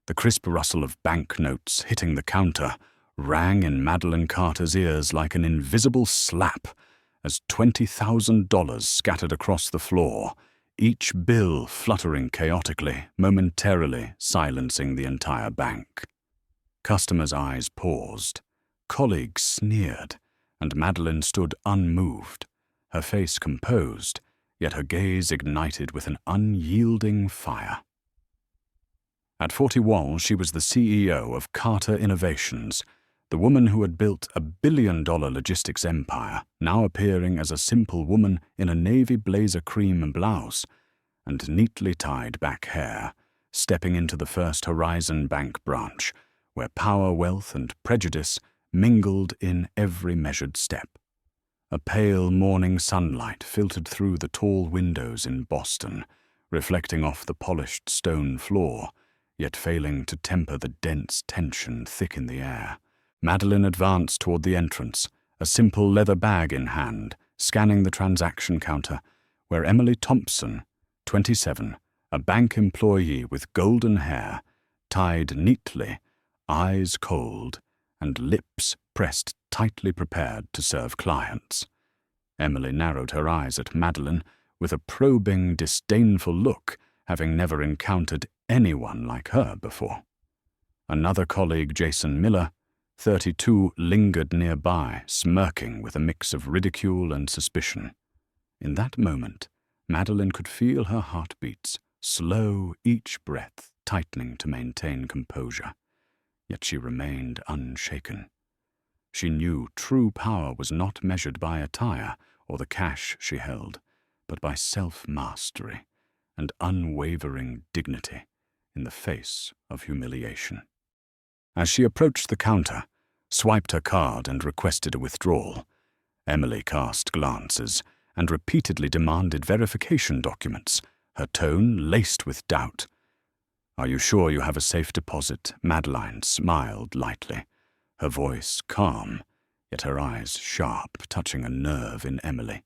The crisp rustle of banknotes hitting the counter rang in Madeline Carter's ears like an invisible slap as $20,000 scattered across the floor, each bill fluttering chaotically, momentarily silencing the entire bank. Customers' eyes paused, colleagues sneered, and Madeline stood unmoved, her face composed, yet her gaze ignited with an unyielding fire. At 41, she was the CEO of Carter Innovations, the woman who had built a billion-dollar logistics empire, now appearing as a simple woman in a navy blazer cream blouse and neatly tied back hair, stepping into the First Horizon Bank branch, where power, wealth, and prejudice mingled in every measured step. A pale morning sunlight filtered through the tall windows in Boston, reflecting off the polished stone floor, yet failing to temper the dense tension thick in the air. Madeline advanced toward the entrance, a simple leather bag in hand, scanning the transaction counter, where Emily Thompson, 27, a bank employee with golden hair, tied neatly, eyes cold, and lips pressed tightly prepared to serve clients. Emily narrowed her eyes at Madeline with a probing, disdainful look, having never encountered anyone like her before. Another colleague, Jason Miller, 32, lingered nearby, smirking with a mix of ridicule and suspicion. In that moment, Madeline could feel her heartbeats, slow, each breath tightening to maintain composure. Yet she remained unshaken. She knew true power was not measured by attire or the cash she held, but by self-mastery and unwavering dignity in the face of humiliation. As she approached the counter, swiped her card and requested a withdrawal, Emily cast glances and repeatedly demanded verification documents, her tone laced with doubt. "Are you sure you have a safe deposit?" Madeline smiled lightly, her voice calm, yet her eyes sharp, touching a nerve in Emily.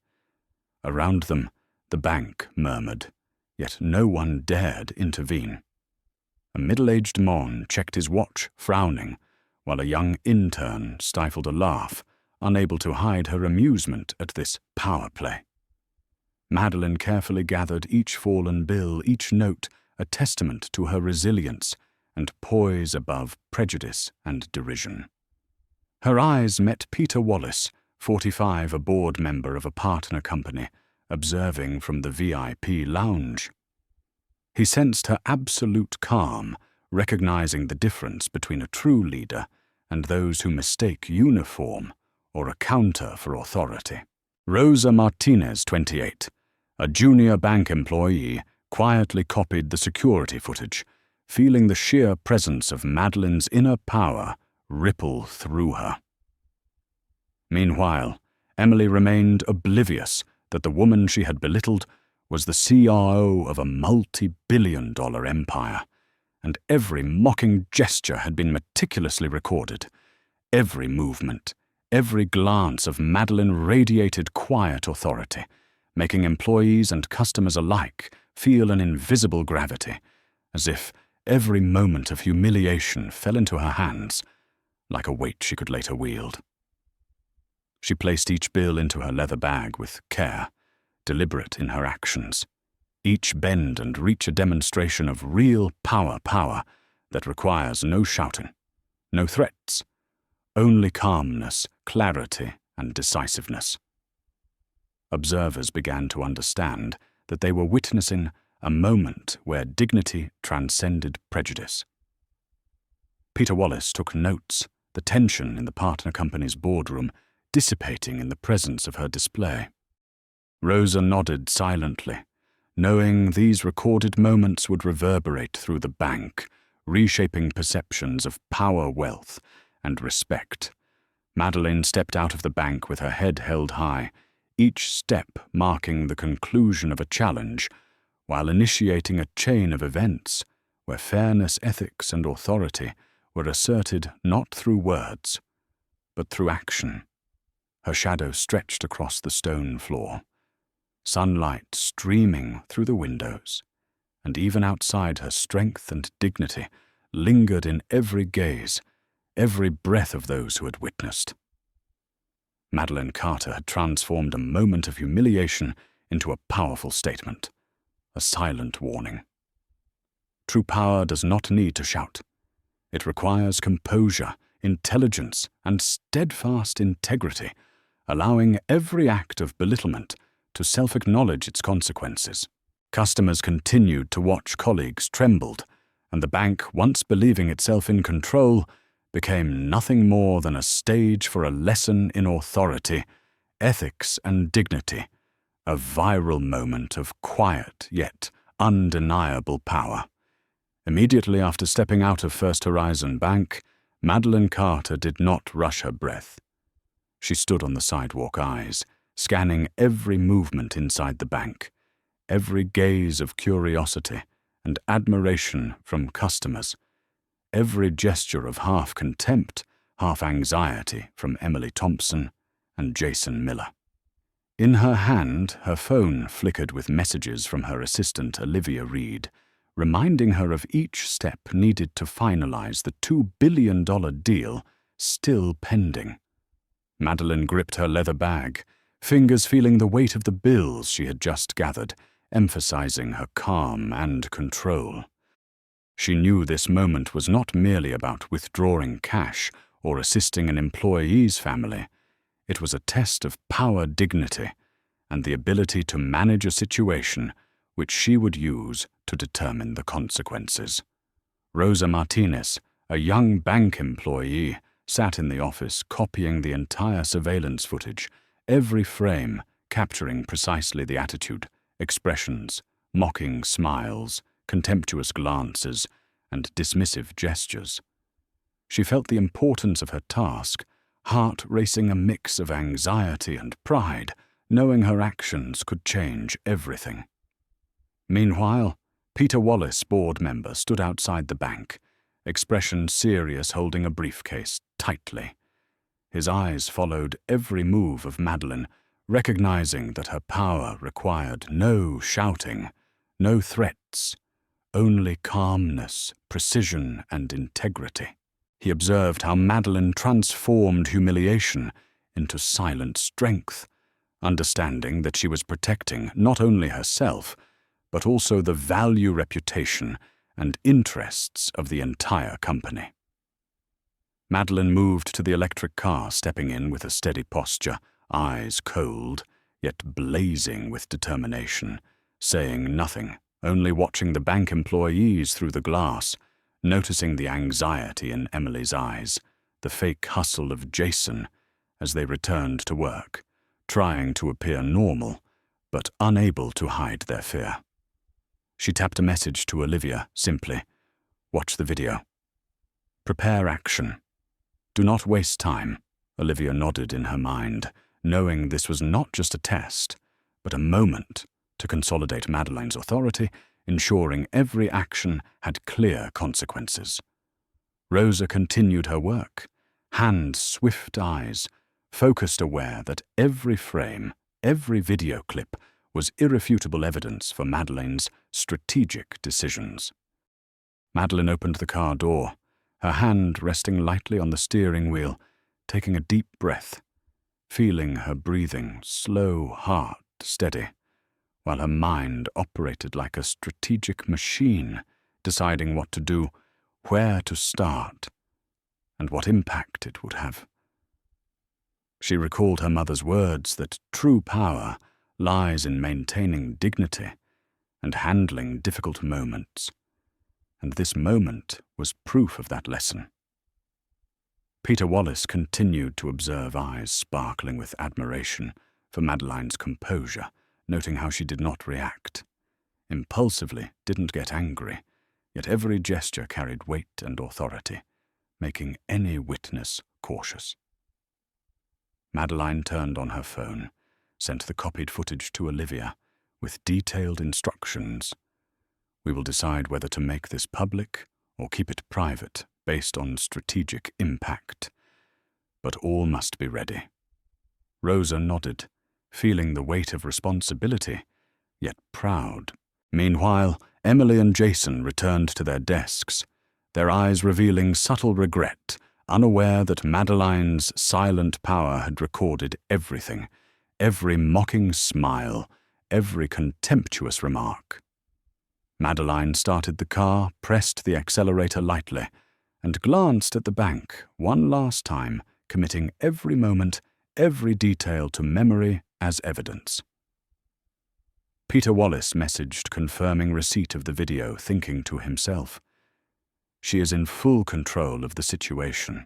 Around them, the bank murmured, yet no one dared intervene. A middle-aged Mon checked his watch, frowning, while a young intern stifled a laugh, unable to hide her amusement at this power play. Madeline carefully gathered each fallen bill, each note a testament to her resilience and poise above prejudice and derision. Her eyes met Peter Wallace, 45, a board member of a partner company, observing from the VIP lounge. He sensed her absolute calm, recognizing the difference between a true leader and those who mistake uniform or a counter for authority. Rosa Martinez, 28, a junior bank employee, quietly copied the security footage, feeling the sheer presence of Madeline's inner power ripple through her. Meanwhile, Emily remained oblivious that the woman she had belittled was the CRO of a multi-billion-dollar empire, and every mocking gesture had been meticulously recorded. Every movement, every glance of Madeline radiated quiet authority, making employees and customers alike feel an invisible gravity, as if every moment of humiliation fell into her hands, like a weight she could later wield. She placed each bill into her leather bag with care, deliberate in her actions, each bend and reach a demonstration of real power that requires no shouting, no threats, only calmness, clarity, and decisiveness. Observers began to understand that they were witnessing a moment where dignity transcended prejudice. Peter Wallace took notes, the tension in the partner company's boardroom dissipating in the presence of her display. Rosa nodded silently, knowing these recorded moments would reverberate through the bank, reshaping perceptions of power, wealth, and respect. Madeline stepped out of the bank with her head held high, each step marking the conclusion of a challenge, while initiating a chain of events where fairness, ethics, and authority were asserted not through words, but through action. Her shadow stretched across the stone floor, sunlight streaming through the windows, and even outside her strength and dignity, lingered in every gaze, every breath of those who had witnessed. Madeline Carter had transformed a moment of humiliation into a powerful statement, a silent warning. True power does not need to shout. It requires composure, intelligence, and steadfast integrity, allowing every act of belittlement to self-acknowledge its consequences. Customers continued to watch colleagues trembled, and the bank, once believing itself in control, became nothing more than a stage for a lesson in authority, ethics, and dignity, a viral moment of quiet yet undeniable power. Immediately after stepping out of First Horizon Bank, Madeline Carter did not rush her breath. She stood on the sidewalk, eyes scanning every movement inside the bank, every gaze of curiosity and admiration from customers, every gesture of half contempt, half anxiety from Emily Thompson and Jason Miller. In her hand, her phone flickered with messages from her assistant Olivia Reed, reminding her of each step needed to finalize the $2 billion deal still pending. Madeline gripped her leather bag, fingers feeling the weight of the bills she had just gathered, emphasizing her calm and control. She knew this moment was not merely about withdrawing cash or assisting an employee's family. It was a test of power dignity and the ability to manage a situation which she would use to determine the consequences. Rosa Martinez, a young bank employee, sat in the office copying the entire surveillance footage, every frame capturing precisely the attitude, expressions, mocking smiles, contemptuous glances, and dismissive gestures. She felt the importance of her task, heart racing a mix of anxiety and pride, knowing her actions could change everything. Meanwhile, Peter Wallace, board member, stood outside the bank, expression serious, holding a briefcase tightly. His eyes followed every move of Madeline, recognizing that her power required no shouting, no threats, only calmness, precision, and integrity. He observed how Madeline transformed humiliation into silent strength, understanding that she was protecting not only herself, but also the value, reputation, and interests of the entire company. Madeline moved to the electric car, stepping in with a steady posture, eyes cold, yet blazing with determination, saying nothing, only watching the bank employees through the glass, noticing the anxiety in Emily's eyes, the fake hustle of Jason as they returned to work, trying to appear normal, but unable to hide their fear. She tapped a message to Olivia, simply, "Watch the video. Prepare action. Do not waste time." Olivia nodded in her mind, knowing this was not just a test, but a moment to consolidate Madeline's authority, ensuring every action had clear consequences. Rosa continued her work, hand-swift eyes, focused, aware that every frame, every video clip was irrefutable evidence for Madeline's strategic decisions. Madeline opened the car door, her hand resting lightly on the steering wheel, taking a deep breath, feeling her breathing slow, heart steady, while her mind operated like a strategic machine, deciding what to do, where to start, and what impact it would have. She recalled her mother's words that true power lies in maintaining dignity and handling difficult moments, and this moment was proof of that lesson. Peter Wallace continued to observe, eyes sparkling with admiration for Madeline's composure, noting how she did not react. Impulsively, didn't get angry, yet every gesture carried weight and authority, making any witness cautious. Madeline turned on her phone, sent the copied footage to Olivia with detailed instructions. "We will decide whether to make this public or keep it private based on strategic impact. But all must be ready." Rosa nodded, feeling the weight of responsibility, yet proud. Meanwhile, Emily and Jason returned to their desks, their eyes revealing subtle regret, unaware that Madeline's silent power had recorded everything, every mocking smile, every contemptuous remark. Madeline started the car, pressed the accelerator lightly, and glanced at the bank one last time, committing every moment, every detail to memory as evidence. Peter Wallace messaged confirming receipt of the video, thinking to himself, "She is in full control of the situation."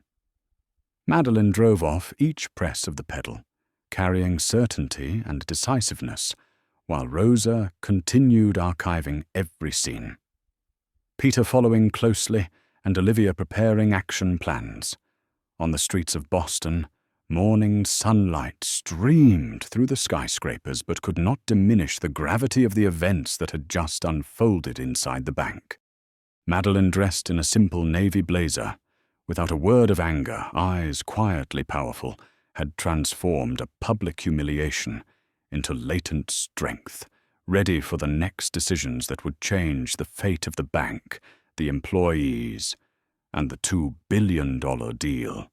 Madeline drove off each press of the pedal, carrying certainty and decisiveness, while Rosa continued archiving every scene. Peter following closely and Olivia preparing action plans. On the streets of Boston, morning sunlight streamed through the skyscrapers but could not diminish the gravity of the events that had just unfolded inside the bank. Madeline, dressed in a simple navy blazer, without a word of anger, eyes quietly powerful, had transformed a public humiliation into latent strength, ready for the next decisions that would change the fate of the bank, the employees, and the $2 billion deal.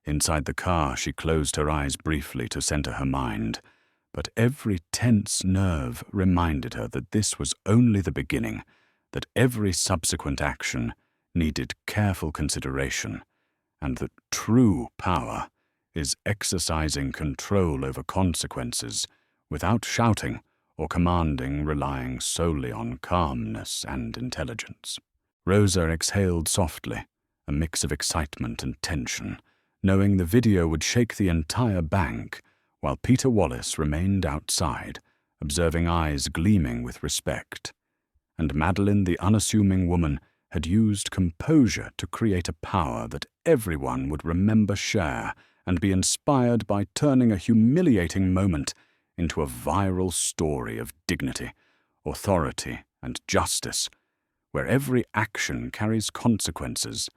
Inside the car, she closed her eyes briefly to center her mind, but every tense nerve reminded her that this was only the beginning, that every subsequent action needed careful consideration, and that true power is exercising control over consequences without shouting or commanding, relying solely on calmness and intelligence. Rosa exhaled softly, a mix of excitement and tension, knowing the video would shake the entire bank, while Peter Wallace remained outside, observing eyes gleaming with respect. And Madeline, the unassuming woman, had used composure to create a power that everyone would remember, share, and be inspired by, turning a humiliating moment into a viral story of dignity, authority, and justice, where every action carries consequences,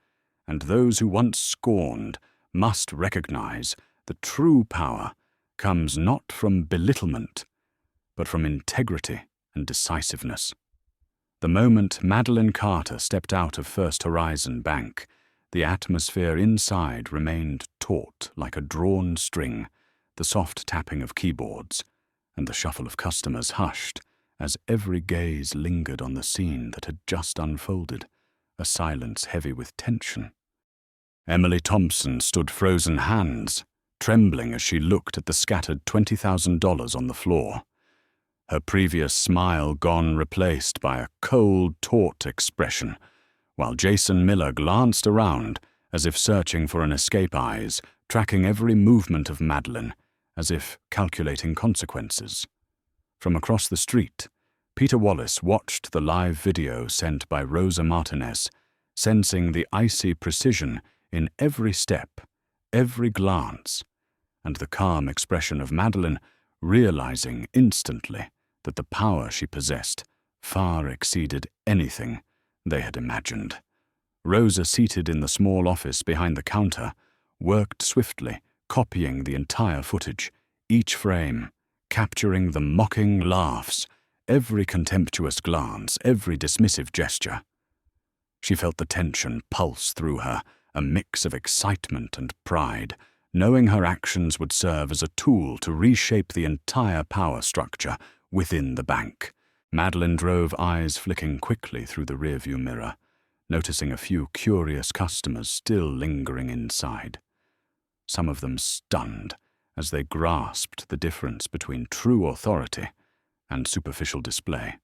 and those who once scorned must recognize that true power comes not from belittlement, but from integrity and decisiveness. The moment Madeline Carter stepped out of First Horizon Bank, the atmosphere inside remained taut like a drawn string, the soft tapping of keyboards and the shuffle of customers hushed as every gaze lingered on the scene that had just unfolded, a silence heavy with tension. Emily Thompson stood frozen hands, trembling as she looked at the scattered $20,000 on the floor. Her previous smile gone, replaced by a cold, taut expression, while Jason Miller glanced around as if searching for an escape eyes, tracking every movement of Madeline, as if calculating consequences. From across the street, Peter Wallace watched the live video sent by Rosa Martinez, sensing the icy precision in every step, every glance, and the calm expression of Madeline, realizing instantly that the power she possessed far exceeded anything they had imagined. Rosa, seated in the small office behind the counter, worked swiftly, copying the entire footage, each frame, capturing the mocking laughs, every contemptuous glance, every dismissive gesture. She felt the tension pulse through her, a mix of excitement and pride, knowing her actions would serve as a tool to reshape the entire power structure within the bank. Madeline drove, eyes flicking quickly through the rearview mirror, noticing a few curious customers still lingering inside, some of them stunned as they grasped the difference between true authority and superficial display.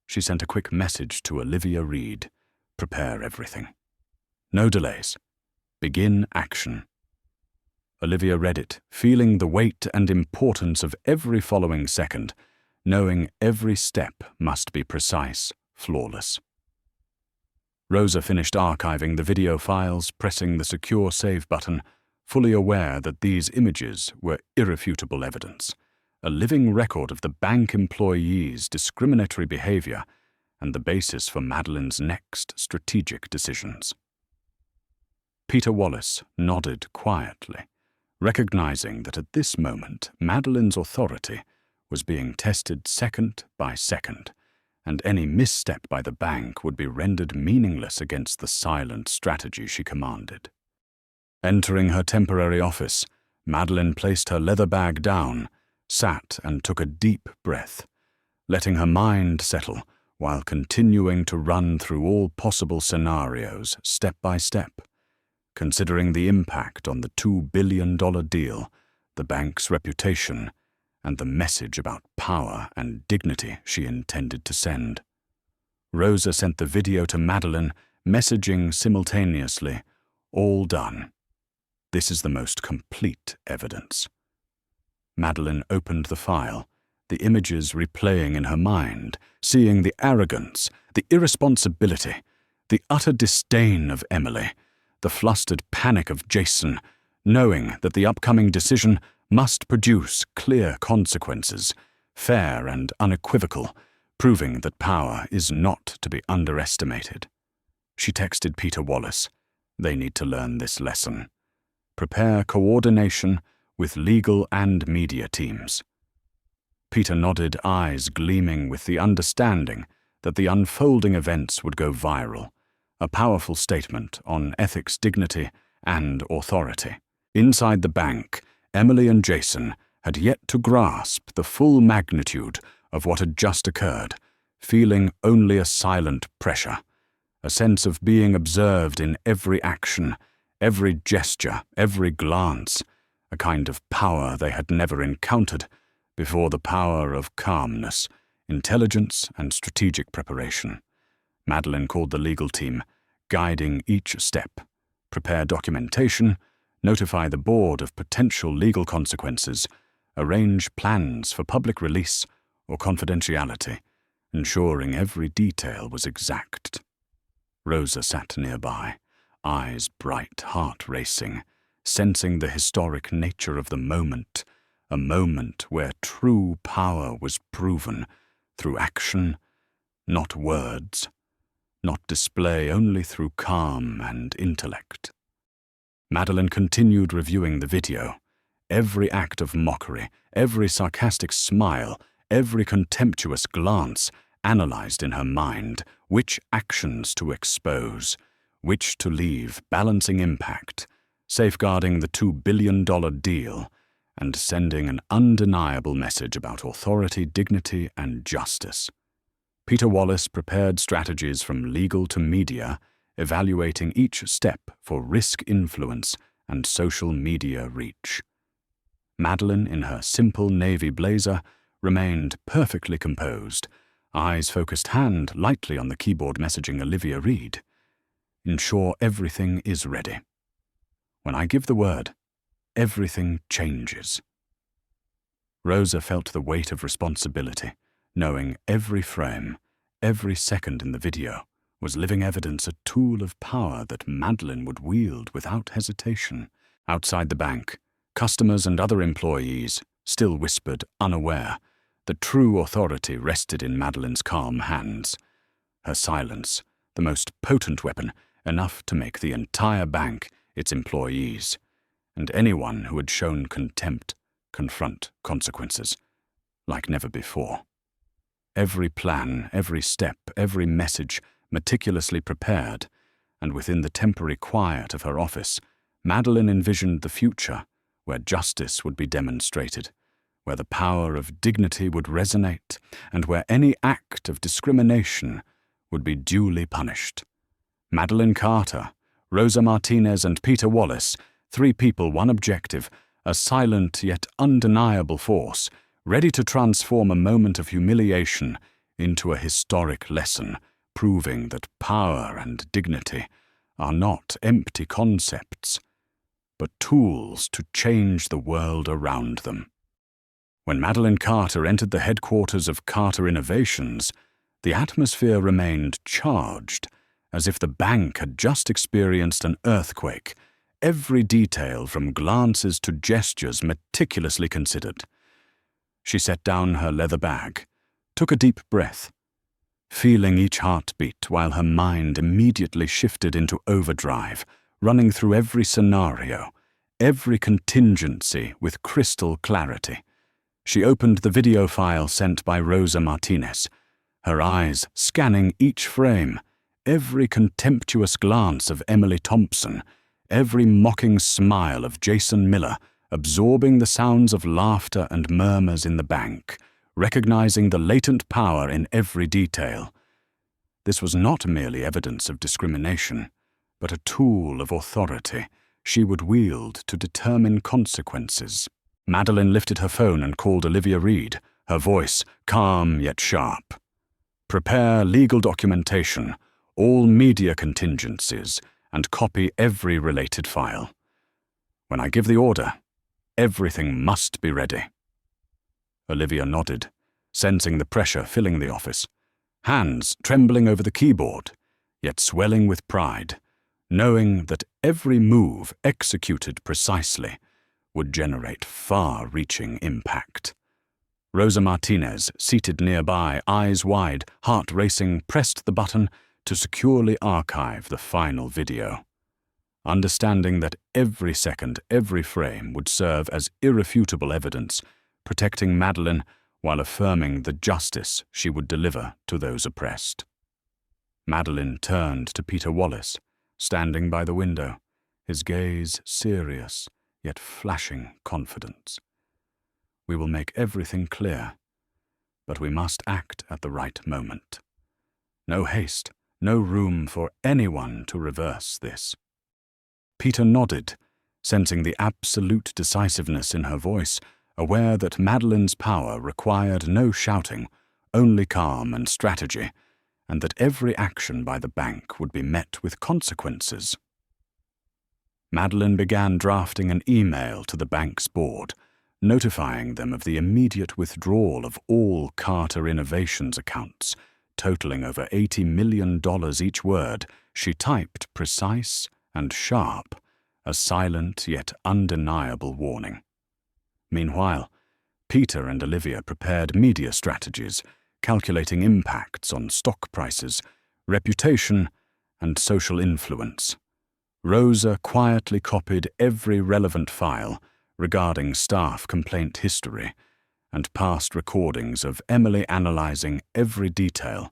She sent a quick message to Olivia Reed, "Prepare everything. No delays. Begin action." Olivia read it, feeling the weight and importance of every following second, knowing every step must be precise, flawless. Rosa finished archiving the video files, pressing the secure save button, fully aware that these images were irrefutable evidence, a living record of the bank employees' discriminatory behavior and the basis for Madeline's next strategic decisions. Peter Wallace nodded quietly, recognizing that at this moment Madeline's authority was being tested second by second, and any misstep by the bank would be rendered meaningless against the silent strategy she commanded. Entering her temporary office, Madeline placed her leather bag down, sat and took a deep breath, letting her mind settle while continuing to run through all possible scenarios step by step, considering the impact on the $2 billion deal, the bank's reputation, and the message about power and dignity she intended to send. Rosa sent the video to Madeline, messaging simultaneously, "All done. This is the most complete evidence." Madeline opened the file, the images replaying in her mind, seeing the arrogance, the irresponsibility, the utter disdain of Emily, the flustered panic of Jason, knowing that the upcoming decision must produce clear consequences, fair and unequivocal, proving that power is not to be underestimated. She texted Peter Wallace, "They need to learn this lesson. Prepare coordination with legal and media teams." Peter nodded, eyes gleaming with the understanding that the unfolding events would go viral, a powerful statement on ethics, dignity, and authority. Inside the bank, Emily and Jason had yet to grasp the full magnitude of what had just occurred, feeling only a silent pressure, a sense of being observed in every action, every gesture, every glance, a kind of power they had never encountered before, the power of calmness, intelligence, and strategic preparation. Madeline called the legal team, guiding each step, prepare documentation, notify the board of potential legal consequences, arrange plans for public release or confidentiality, ensuring every detail was exact. Rosa sat nearby, eyes bright, heart racing, sensing the historic nature of the moment, a moment where true power was proven through action, not words, not display only through calm and intellect. Madeline continued reviewing the video, every act of mockery, every sarcastic smile, every contemptuous glance analyzed in her mind, which actions to expose, which to leave, balancing impact, safeguarding the $2 billion deal, and sending an undeniable message about authority, dignity, and justice. Peter Wallace prepared strategies from legal to media, evaluating each step for risk, influence, and social media reach. Madeline, in her simple navy blazer, remained perfectly composed, eyes focused, hand lightly on the keyboard, messaging Olivia Reed. "Ensure everything is ready. When I give the word, everything changes." Rosa felt the weight of responsibility, knowing every frame, every second in the video was living evidence, a tool of power that Madeline would wield without hesitation. Outside the bank, customers and other employees still whispered, unaware, that true authority rested in Madeline's calm hands. Her silence, the most potent weapon, enough to make the entire bank its employees, and anyone who had shown contempt confront consequences like never before. Every plan, every step, every message meticulously prepared, and within the temporary quiet of her office, Madeline envisioned the future where justice would be demonstrated, where the power of dignity would resonate, and where any act of discrimination would be duly punished. Madeline Carter, Rosa Martinez, and Peter Wallace, 3 people, 1 objective, a silent yet undeniable force, ready to transform a moment of humiliation into a historic lesson, proving that power and dignity are not empty concepts, but tools to change the world around them. When Madeline Carter entered the headquarters of Carter Innovations, the atmosphere remained charged, as if the bank had just experienced an earthquake, every detail from glances to gestures meticulously considered. She set down her leather bag, took a deep breath, feeling each heartbeat while her mind immediately shifted into overdrive, running through every scenario, every contingency with crystal clarity. She opened the video file sent by Rosa Martinez, her eyes scanning each frame, every contemptuous glance of Emily Thompson, every mocking smile of Jason Miller, absorbing the sounds of laughter and murmurs in the bank, recognizing the latent power in every detail. This was not merely evidence of discrimination, but a tool of authority she would wield to determine consequences. Madeline lifted her phone and called Olivia Reed, her voice calm yet sharp. "Prepare legal documentation, all media contingencies, and copy every related file. When I give the order, everything must be ready." Olivia nodded, sensing the pressure filling the office, hands trembling over the keyboard, yet swelling with pride, knowing that every move executed precisely would generate far-reaching impact. Rosa Martinez, seated nearby, eyes wide, heart racing, pressed the button to securely archive the final video. Understanding that every second, every frame would serve as irrefutable evidence, protecting Madeline while affirming the justice she would deliver to those oppressed. Madeline turned to Peter Wallace, standing by the window, his gaze serious, yet flashing confidence. "We will make everything clear, but we must act at the right moment. No haste, no room for anyone to reverse this." Peter nodded, sensing the absolute decisiveness in her voice, aware that Madeline's power required no shouting, only calm and strategy, and that every action by the bank would be met with consequences. Madeline began drafting an email to the bank's board, notifying them of the immediate withdrawal of all Carter Innovations accounts, totaling over $80 million each word. She typed precise and sharp, a silent yet undeniable warning. Meanwhile, Peter and Olivia prepared media strategies, calculating impacts on stock prices, reputation, and social influence. Rosa quietly copied every relevant file regarding staff complaint history and past recordings of Emily analyzing every detail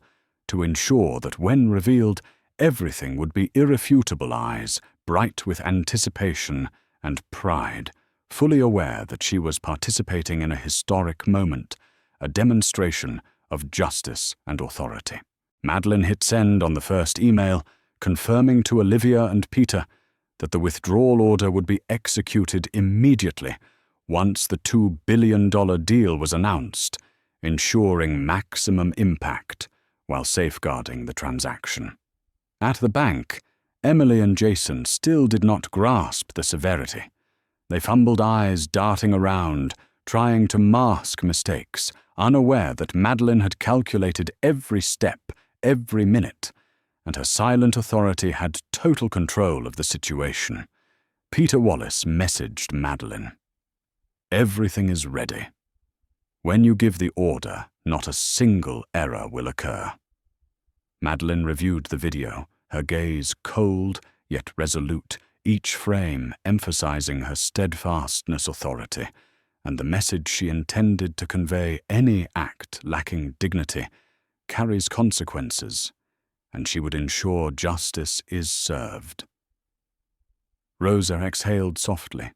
to ensure that when revealed, everything would be irrefutable, eyes bright with anticipation and pride, fully aware that she was participating in a historic moment, a demonstration of justice and authority. Madeline hit send on the first email, confirming to Olivia and Peter that the withdrawal order would be executed immediately once the $2 billion deal was announced, ensuring maximum impact while safeguarding the transaction. At the bank, Emily and Jason still did not grasp the severity. They fumbled, eyes darting around, trying to mask mistakes, unaware that Madeline had calculated every step, every minute, and her silent authority had total control of the situation. Peter Wallace messaged Madeline, "Everything is ready. When you give the order, not a single error will occur." Madeline reviewed the video, her gaze cold yet resolute, each frame emphasizing her steadfastness, authority, and the message she intended to convey: any act lacking dignity carries consequences, and she would ensure justice is served. Rosa exhaled softly,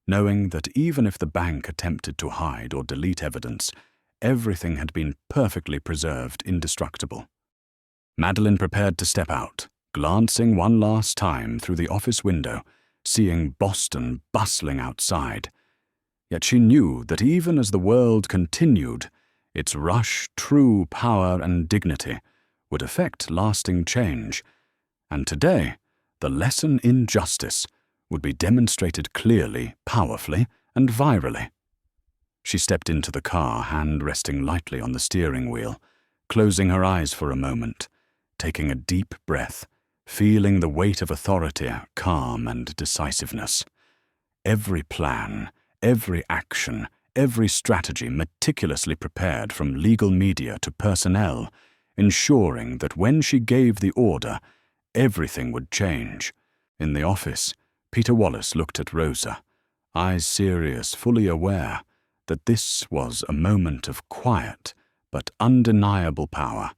knowing that even if the bank attempted to hide or delete evidence, everything had been perfectly preserved, indestructible. Madeline prepared to step out, glancing one last time through the office window, seeing Boston bustling outside. Yet she knew that even as the world continued, its rush, true power and dignity would effect lasting change, and today the lesson in justice would be demonstrated clearly, powerfully, and virally. She stepped into the car, hand resting lightly on the steering wheel, closing her eyes for a moment, taking a deep breath, feeling the weight of authority, calm and decisiveness. Every plan, every action, every strategy meticulously prepared from legal media to personnel, ensuring that when she gave the order, everything would change. In the office, Peter Wallace looked at Rosa, eyes serious, fully aware that this was a moment of quiet but undeniable power,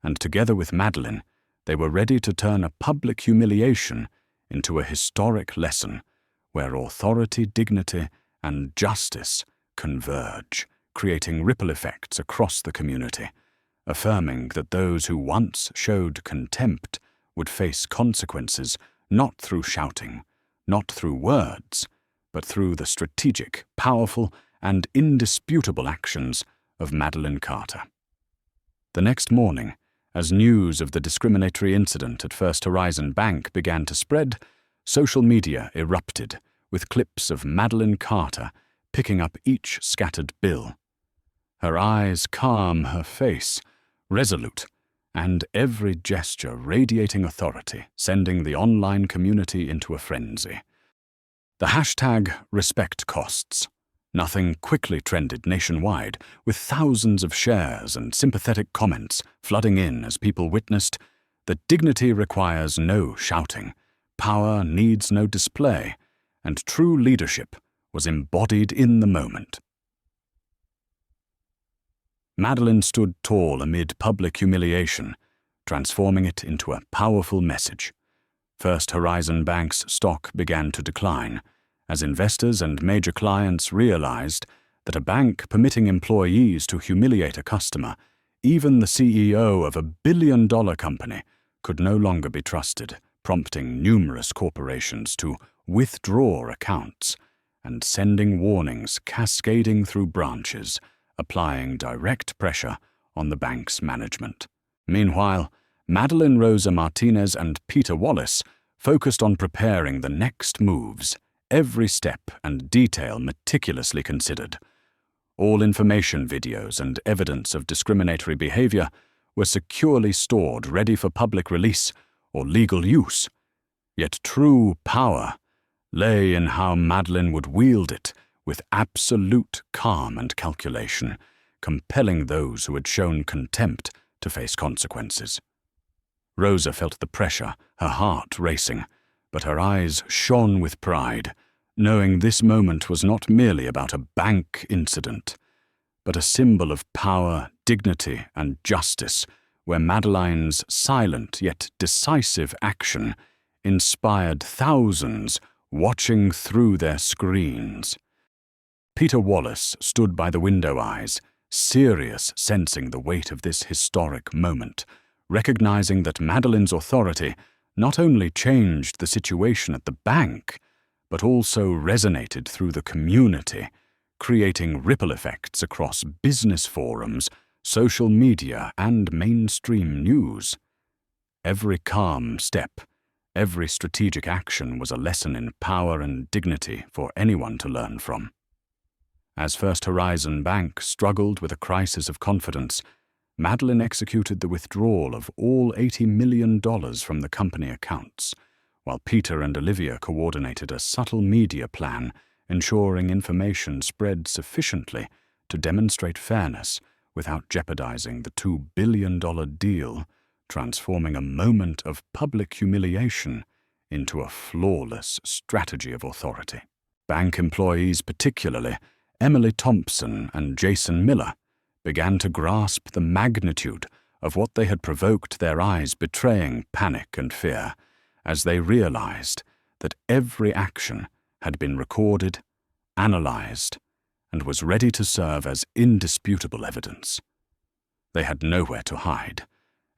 and together with Madeline, they were ready to turn a public humiliation into a historic lesson where authority, dignity, and justice converge, creating ripple effects across the community, affirming that those who once showed contempt would face consequences not through shouting, not through words, but through the strategic, powerful, and indisputable actions of Madeline Carter. The next morning, as news of the discriminatory incident at First Horizon Bank began to spread, social media erupted with clips of Madeline Carter picking up each scattered bill. Her eyes calm, her face resolute, and every gesture radiating authority, sending the online community into a frenzy. The hashtag #RespectCosts. Nothing quickly trended nationwide, with thousands of shares and sympathetic comments flooding in as people witnessed that dignity requires no shouting, power needs no display, and true leadership was embodied in the moment. Madeline stood tall amid public humiliation, transforming it into a powerful message. First Horizon Bank's stock began to decline, as investors and major clients realized that a bank permitting employees to humiliate a customer, even the CEO of a billion-dollar company, could no longer be trusted, prompting numerous corporations to withdraw accounts and sending warnings cascading through branches, applying direct pressure on the bank's management. Meanwhile, Madeline Rosa Martinez and Peter Wallace focused on preparing the next moves, every step and detail meticulously considered. All information videos and evidence of discriminatory behavior were securely stored, ready for public release or legal use. Yet true power lay in how Madeline would wield it with absolute calm and calculation, compelling those who had shown contempt to face consequences. Rosa felt the pressure, her heart racing, but her eyes shone with pride, knowing this moment was not merely about a bank incident, but a symbol of power, dignity, and justice, where Madeline's silent yet decisive action inspired thousands watching through their screens. Peter Wallace stood by the window eyes, serious, sensing the weight of this historic moment, recognizing that Madeline's authority not only changed the situation at the bank, but also resonated through the community, creating ripple effects across business forums, social media, and mainstream news. Every calm step, every strategic action was a lesson in power and dignity for anyone to learn from. As First Horizon Bank struggled with a crisis of confidence, Madeline executed the withdrawal of all $80 million from the company accounts, while Peter and Olivia coordinated a subtle media plan ensuring information spread sufficiently to demonstrate fairness without jeopardizing the $2 billion deal, transforming a moment of public humiliation into a flawless strategy of authority. Bank employees, particularly Emily Thompson and Jason Miller, began to grasp the magnitude of what they had provoked, their eyes betraying panic and fear, as they realized that every action had been recorded, analyzed, and was ready to serve as indisputable evidence. They had nowhere to hide,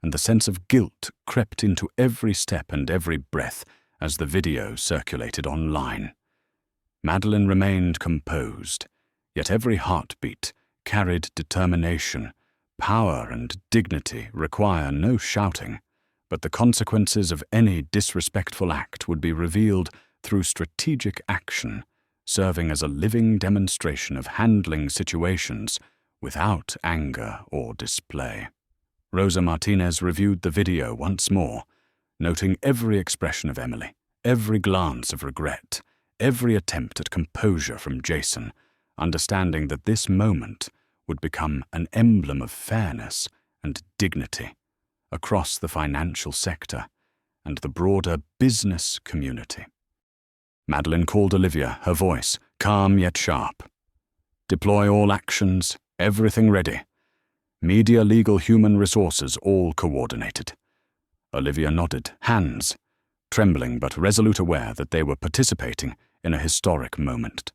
and the sense of guilt crept into every step and every breath as the video circulated online. Madeline remained composed, yet every heartbeat carried determination. Power and dignity require no shouting, but the consequences of any disrespectful act would be revealed through strategic action, serving as a living demonstration of handling situations without anger or display. Rosa Martinez reviewed the video once more, noting every expression of Emily, every glance of regret, every attempt at composure from Jason, understanding that this moment would become an emblem of fairness and dignity across the financial sector and the broader business community. Madeline called Olivia, her voice calm yet sharp. "Deploy all actions, everything ready. Media, legal, human resources all coordinated. Olivia nodded, hands trembling but resolute, aware that they were participating in a historic moment.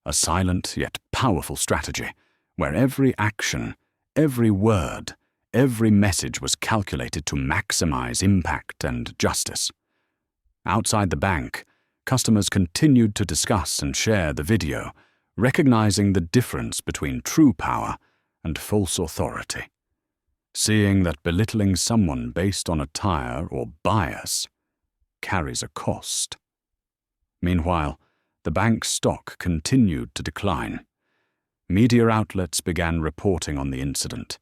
A silent yet powerful strategy, where every action, every word, every message was calculated to maximize impact and justice. Outside the bank, customers continued to discuss and share the video, recognizing the difference between true power and false authority. Seeing that belittling someone based on attire or bias carries a cost. Meanwhile, the bank's stock continued to decline. Media outlets began reporting on the incident,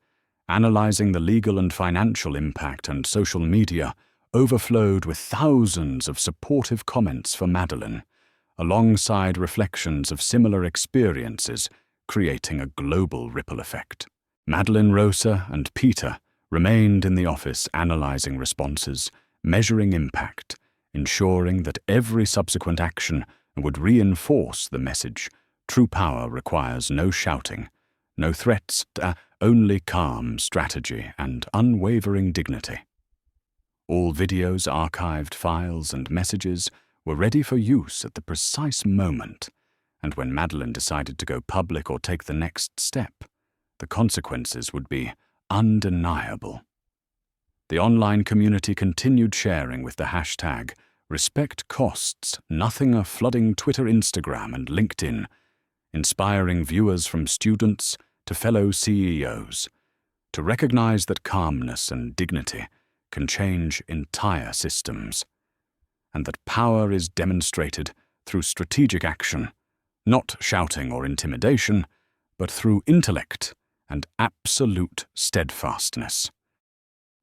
analyzing the legal and financial impact, and social media overflowed with thousands of supportive comments for Madeline, alongside reflections of similar experiences, creating a global ripple effect. Madeline, Rosa, and Peter remained in the office, analyzing responses, measuring impact, ensuring that every subsequent action would reinforce the message: true power requires no shouting, no threats, only calm strategy and unwavering dignity. All videos, archived files, and messages were ready for use at the precise moment, and when Madeline decided to go public or take the next step, the consequences would be undeniable. The online community continued sharing with the hashtag #RespectCosts, flooding Twitter, Instagram, and LinkedIn, inspiring viewers from students to fellow CEOs to recognize that calmness and dignity can change entire systems, and that power is demonstrated through strategic action, not shouting or intimidation, but through intellect and absolute steadfastness.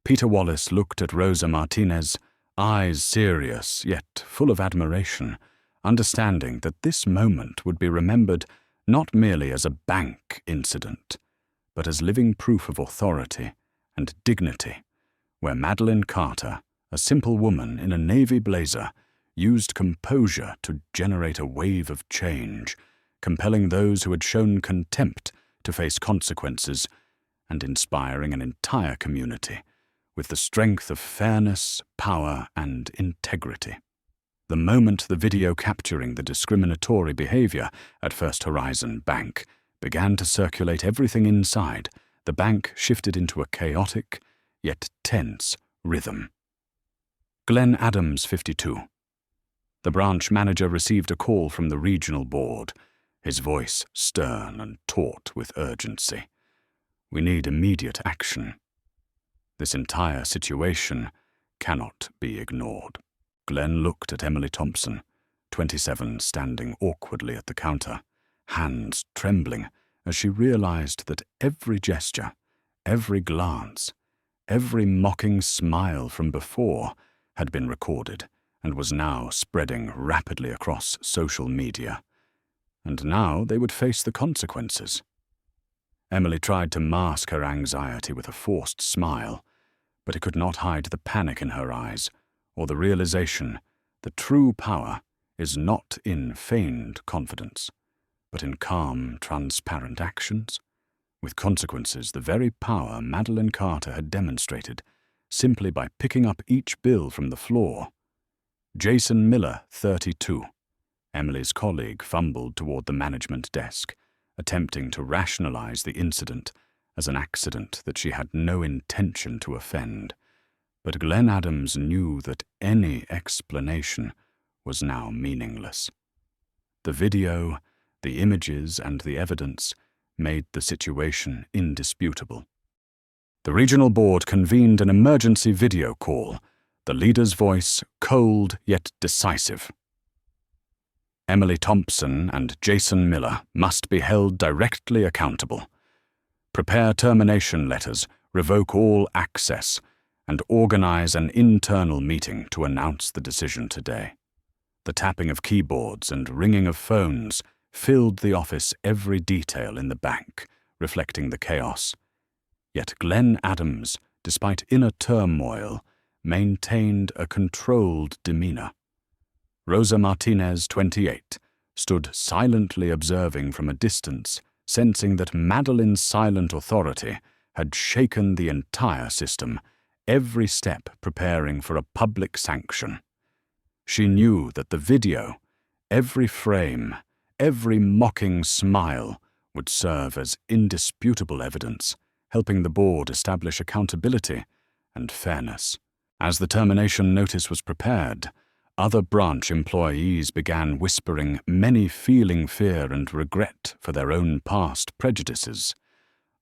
Peter Wallace looked at Rosa Martinez, eyes serious yet full of admiration, understanding that this moment would be remembered not merely as a bank incident, but as living proof of authority and dignity, where Madeline Carter, a simple woman in a navy blazer, used composure to generate a wave of change, compelling those who had shown contempt to face consequences, and inspiring an entire community with the strength of fairness, power, and integrity. The moment the video capturing the discriminatory behavior at First Horizon Bank began to circulate everything inside, the bank shifted into a chaotic, yet tense, rhythm. Glenn Adams, 52. The branch manager received a call from the regional board, his voice stern and taut with urgency. "We need immediate action. This entire situation cannot be ignored." Glenn looked at Emily Thompson, 27, standing awkwardly at the counter, hands trembling as she realized that every gesture, every glance, every mocking smile from before had been recorded and was now spreading rapidly across social media. And now they would face the consequences. Emily tried to mask her anxiety with a forced smile, but it could not hide the panic in her eyes, or the realization that true power is not in feigned confidence, but in calm, transparent actions, with consequences the very power Madeline Carter had demonstrated simply by picking up each bill from the floor. Jason Miller, 32. Emily's colleague fumbled toward the management desk, attempting to rationalize the incident as an accident that she had no intention to offend. But Glenn Adams knew that any explanation was now meaningless. The video, the images, and the evidence made the situation indisputable. The regional board convened an emergency video call, the leader's voice cold yet decisive. Emily Thompson and Jason Miller must be held directly accountable. Prepare termination letters, revoke all access, and organize an internal meeting to announce the decision today. The tapping of keyboards and ringing of phones filled the office, every detail in the bank reflecting the chaos. Yet Glenn Adams, despite inner turmoil, maintained a controlled demeanor. Rosa Martinez, 28, stood silently observing from a distance, sensing that Madeline's silent authority had shaken the entire system, every step preparing for a public sanction. She knew that the video, every frame, every mocking smile would serve as indisputable evidence, helping the board establish accountability and fairness. As the termination notice was prepared, other branch employees began whispering, many feeling fear and regret for their own past prejudices,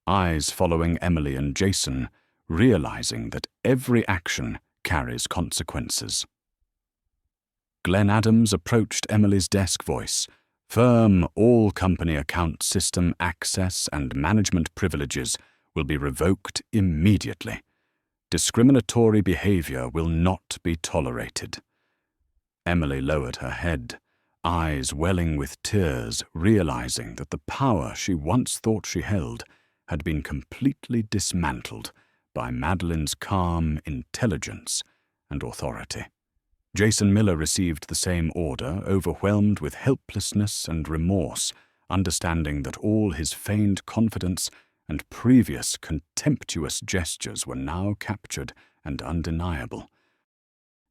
eyes following Emily and Jason, realizing that every action carries consequences. Glenn Adams approached Emily's desk voice, firm. All company account system access and management privileges will be revoked immediately. Discriminatory behavior will not be tolerated. Emily lowered her head, eyes welling with tears, realizing that the power she once thought she held had been completely dismantled by Madeline's calm intelligence and authority. Jason Miller received the same order, overwhelmed with helplessness and remorse, understanding that all his feigned confidence and previous contemptuous gestures were now captured and undeniable.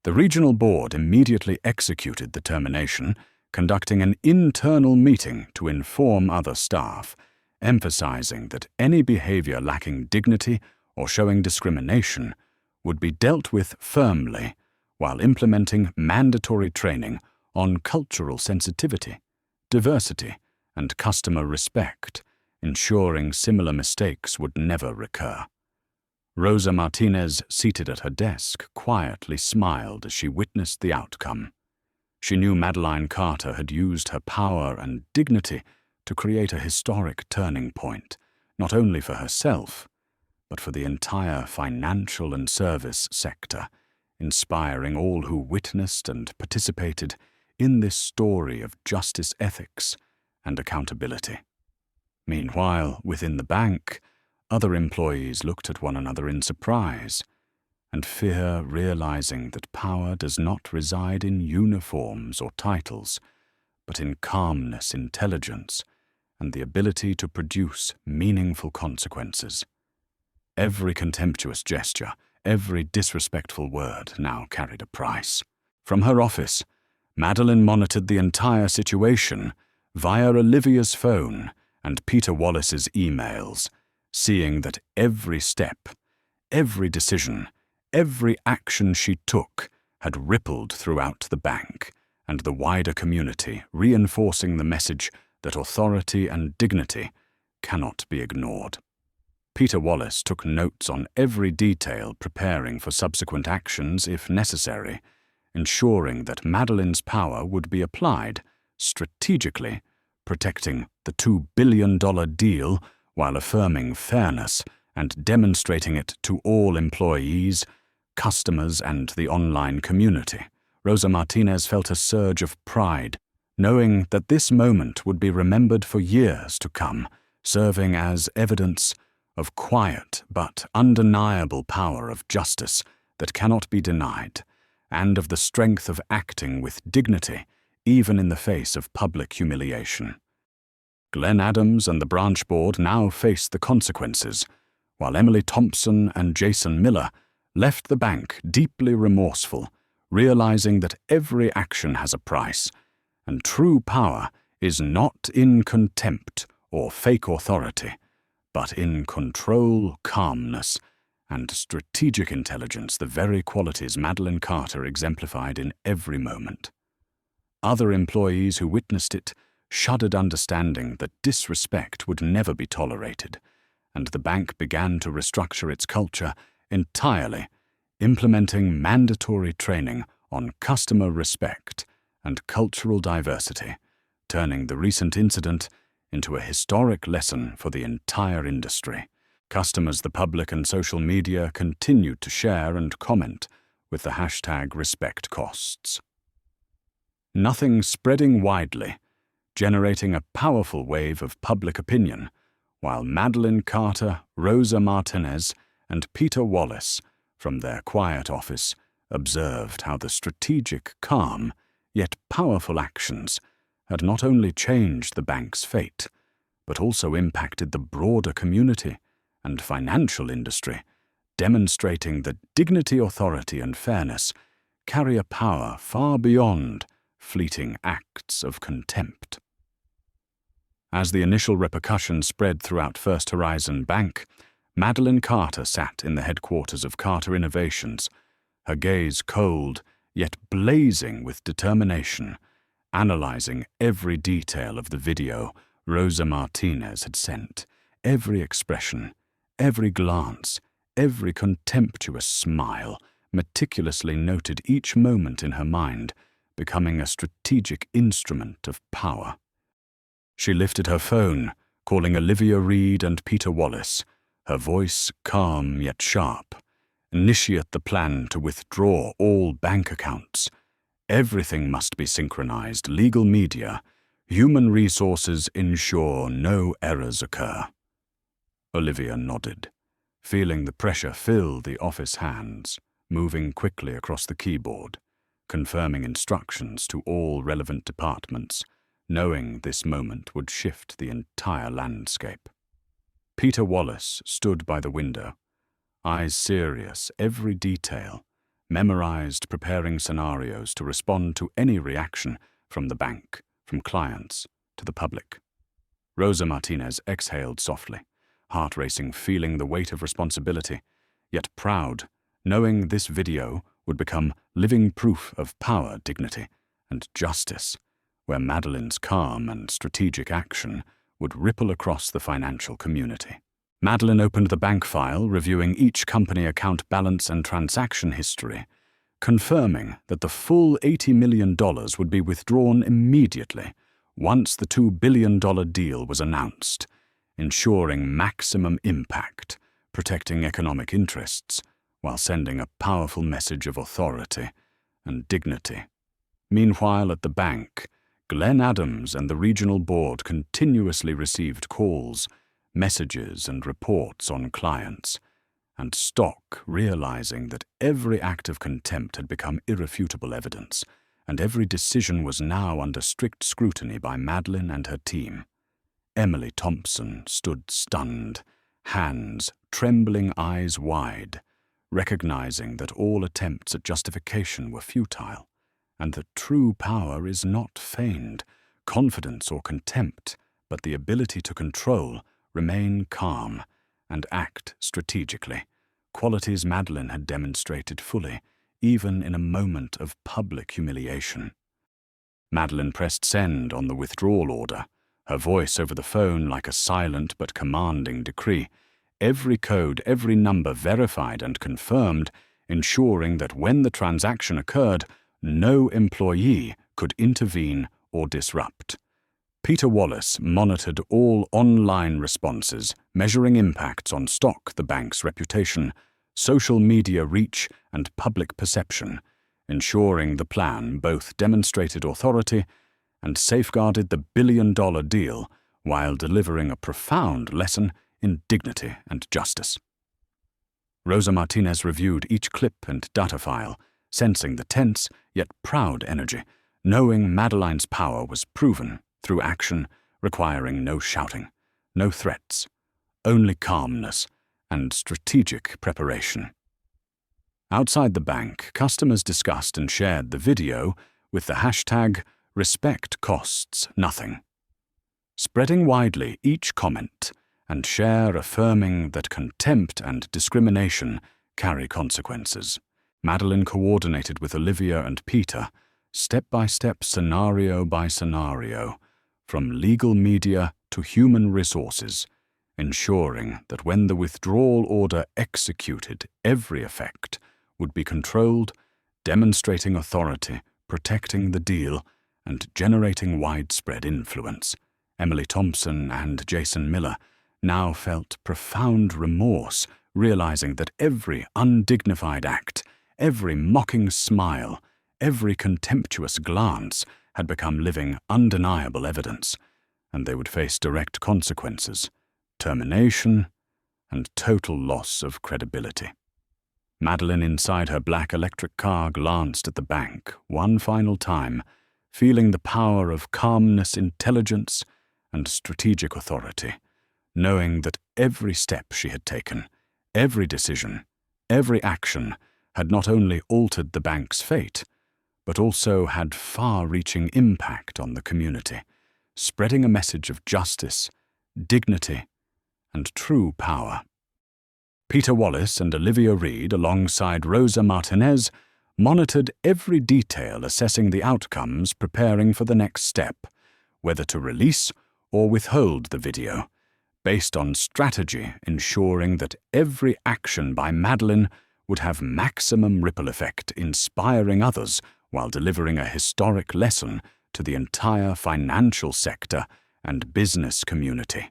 The regional board immediately executed the termination, conducting an internal meeting to inform other staff, emphasizing that any behavior lacking dignity or showing discrimination would be dealt with firmly, while implementing mandatory training on cultural sensitivity, diversity, and customer respect, ensuring similar mistakes would never recur. Rosa Martinez, seated at her desk, quietly smiled as she witnessed the outcome. She knew Madeline Carter had used her power and dignity to create a historic turning point, not only for herself, but for the entire financial and service sector, inspiring all who witnessed and participated in this story of justice ethics and accountability. Meanwhile, within the bank, other employees looked at one another in surprise and fear, realizing that power does not reside in uniforms or titles, but in calmness, intelligence, and the ability to produce meaningful consequences. Every contemptuous gesture, every disrespectful word now carried a price. From her office, Madeline monitored the entire situation via Olivia's phone and Peter Wallace's emails, seeing that every step, every decision, every action she took had rippled throughout the bank and the wider community, reinforcing the message that authority and dignity cannot be ignored. Peter Wallace took notes on every detail, preparing for subsequent actions if necessary, ensuring that Madeline's power would be applied strategically, protecting the $2 billion deal while affirming fairness and demonstrating it to all employees, customers, and the online community. Rosa Martinez felt a surge of pride, knowing that this moment would be remembered for years to come, serving as evidence of quiet but undeniable power of justice that cannot be denied, and of the strength of acting with dignity even in the face of public humiliation. Glenn Adams and the branch board now faced the consequences, while Emily Thompson and Jason Miller left the bank deeply remorseful, realizing that every action has a price, and true power is not in contempt or fake authority, but in control, calmness, and strategic intelligence, the very qualities Madeline Carter exemplified in every moment. Other employees who witnessed it shuddered, understanding that disrespect would never be tolerated, and the bank began to restructure its culture entirely, implementing mandatory training on customer respect and cultural diversity, turning the recent incident into a historic lesson for the entire industry. Customers, the public, and social media continued to share and comment with the #RespectCosts. Nothing spreading widely, generating a powerful wave of public opinion, while Madeline Carter, Rosa Martinez, and Peter Wallace, from their quiet office, observed how the strategic, calm, yet powerful actions had not only changed the bank's fate, but also impacted the broader community and financial industry, demonstrating that dignity, authority, and fairness carry a power far beyond fleeting acts of contempt. As the initial repercussions spread throughout First Horizon Bank, Madeline Carter sat in the headquarters of Carter Innovations, her gaze cold yet blazing with determination, analyzing every detail of the video Rosa Martinez had sent, every expression, every glance, every contemptuous smile, meticulously noted each moment in her mind, becoming a strategic instrument of power. She lifted her phone, calling Olivia Reed and Peter Wallace, her voice calm yet sharp. Initiate the plan to withdraw all bank accounts. Everything must be synchronized. Legal media, human resources ensure no errors occur. Olivia nodded, feeling the pressure fill the office hands, moving quickly across the keyboard, confirming instructions to all relevant departments, knowing this moment would shift the entire landscape. Peter Wallace stood by the window, eyes serious, every detail, memorized, preparing scenarios to respond to any reaction from the bank, from clients, to the public. Rosa Martinez exhaled softly, heart racing, feeling the weight of responsibility, yet proud, knowing this video would become living proof of power, dignity, and justice, where Madeline's calm and strategic action would ripple across the financial community. Madeline opened the bank file, reviewing each company account balance and transaction history, confirming that the full $80 million would be withdrawn immediately once the $2 billion deal was announced, ensuring maximum impact, protecting economic interests, while sending a powerful message of authority and dignity. Meanwhile, at the bank, Glenn Adams and the regional board continuously received calls, messages, and reports on clients, and stock realizing that every act of contempt had become irrefutable evidence, and every decision was now under strict scrutiny by Madeline and her team. Emily Thompson stood stunned, hands trembling, eyes wide, recognizing that all attempts at justification were futile, and that true power is not feigned, confidence, or contempt, but the ability to control, remain calm, and act strategically, qualities Madeline had demonstrated fully, even in a moment of public humiliation. Madeline pressed send on the withdrawal order, her voice over the phone like a silent but commanding decree, every code, every number verified and confirmed, ensuring that when the transaction occurred, no employee could intervene or disrupt. Peter Wallace monitored all online responses, measuring impacts on stock, the bank's reputation, social media reach, and public perception, ensuring the plan both demonstrated authority and safeguarded the billion-dollar deal while delivering a profound lesson in dignity and justice. Rosa Martinez reviewed each clip and data file, sensing the tense yet proud energy, knowing Madeline's power was proven through action, requiring no shouting, no threats, only calmness and strategic preparation. Outside the bank, customers discussed and shared the video with the hashtag Respect Costs Nothing, spreading widely each comment and share affirming that contempt and discrimination carry consequences. Madeline coordinated with Olivia and Peter, step by step, scenario by scenario, from legal media to human resources, ensuring that when the withdrawal order executed, every effect would be controlled, demonstrating authority, protecting the deal, and generating widespread influence. Emily Thompson and Jason Miller now felt profound remorse, realizing that every undignified act, every mocking smile, every contemptuous glance had become living, undeniable evidence, and they would face direct consequences, termination, and total loss of credibility. Madeline, inside her black electric car, glanced at the bank one final time, feeling the power of calmness, intelligence, and strategic authority, knowing that every step she had taken, every decision, every action had not only altered the bank's fate, but also had far-reaching impact on the community, spreading a message of justice, dignity, and true power. Peter Wallace and Olivia Reed, alongside Rosa Martinez, monitored every detail, assessing the outcomes, preparing for the next step, whether to release or withhold the video, based on strategy ensuring that every action by Madeline would have maximum ripple effect, inspiring others while delivering a historic lesson to the entire financial sector and business community.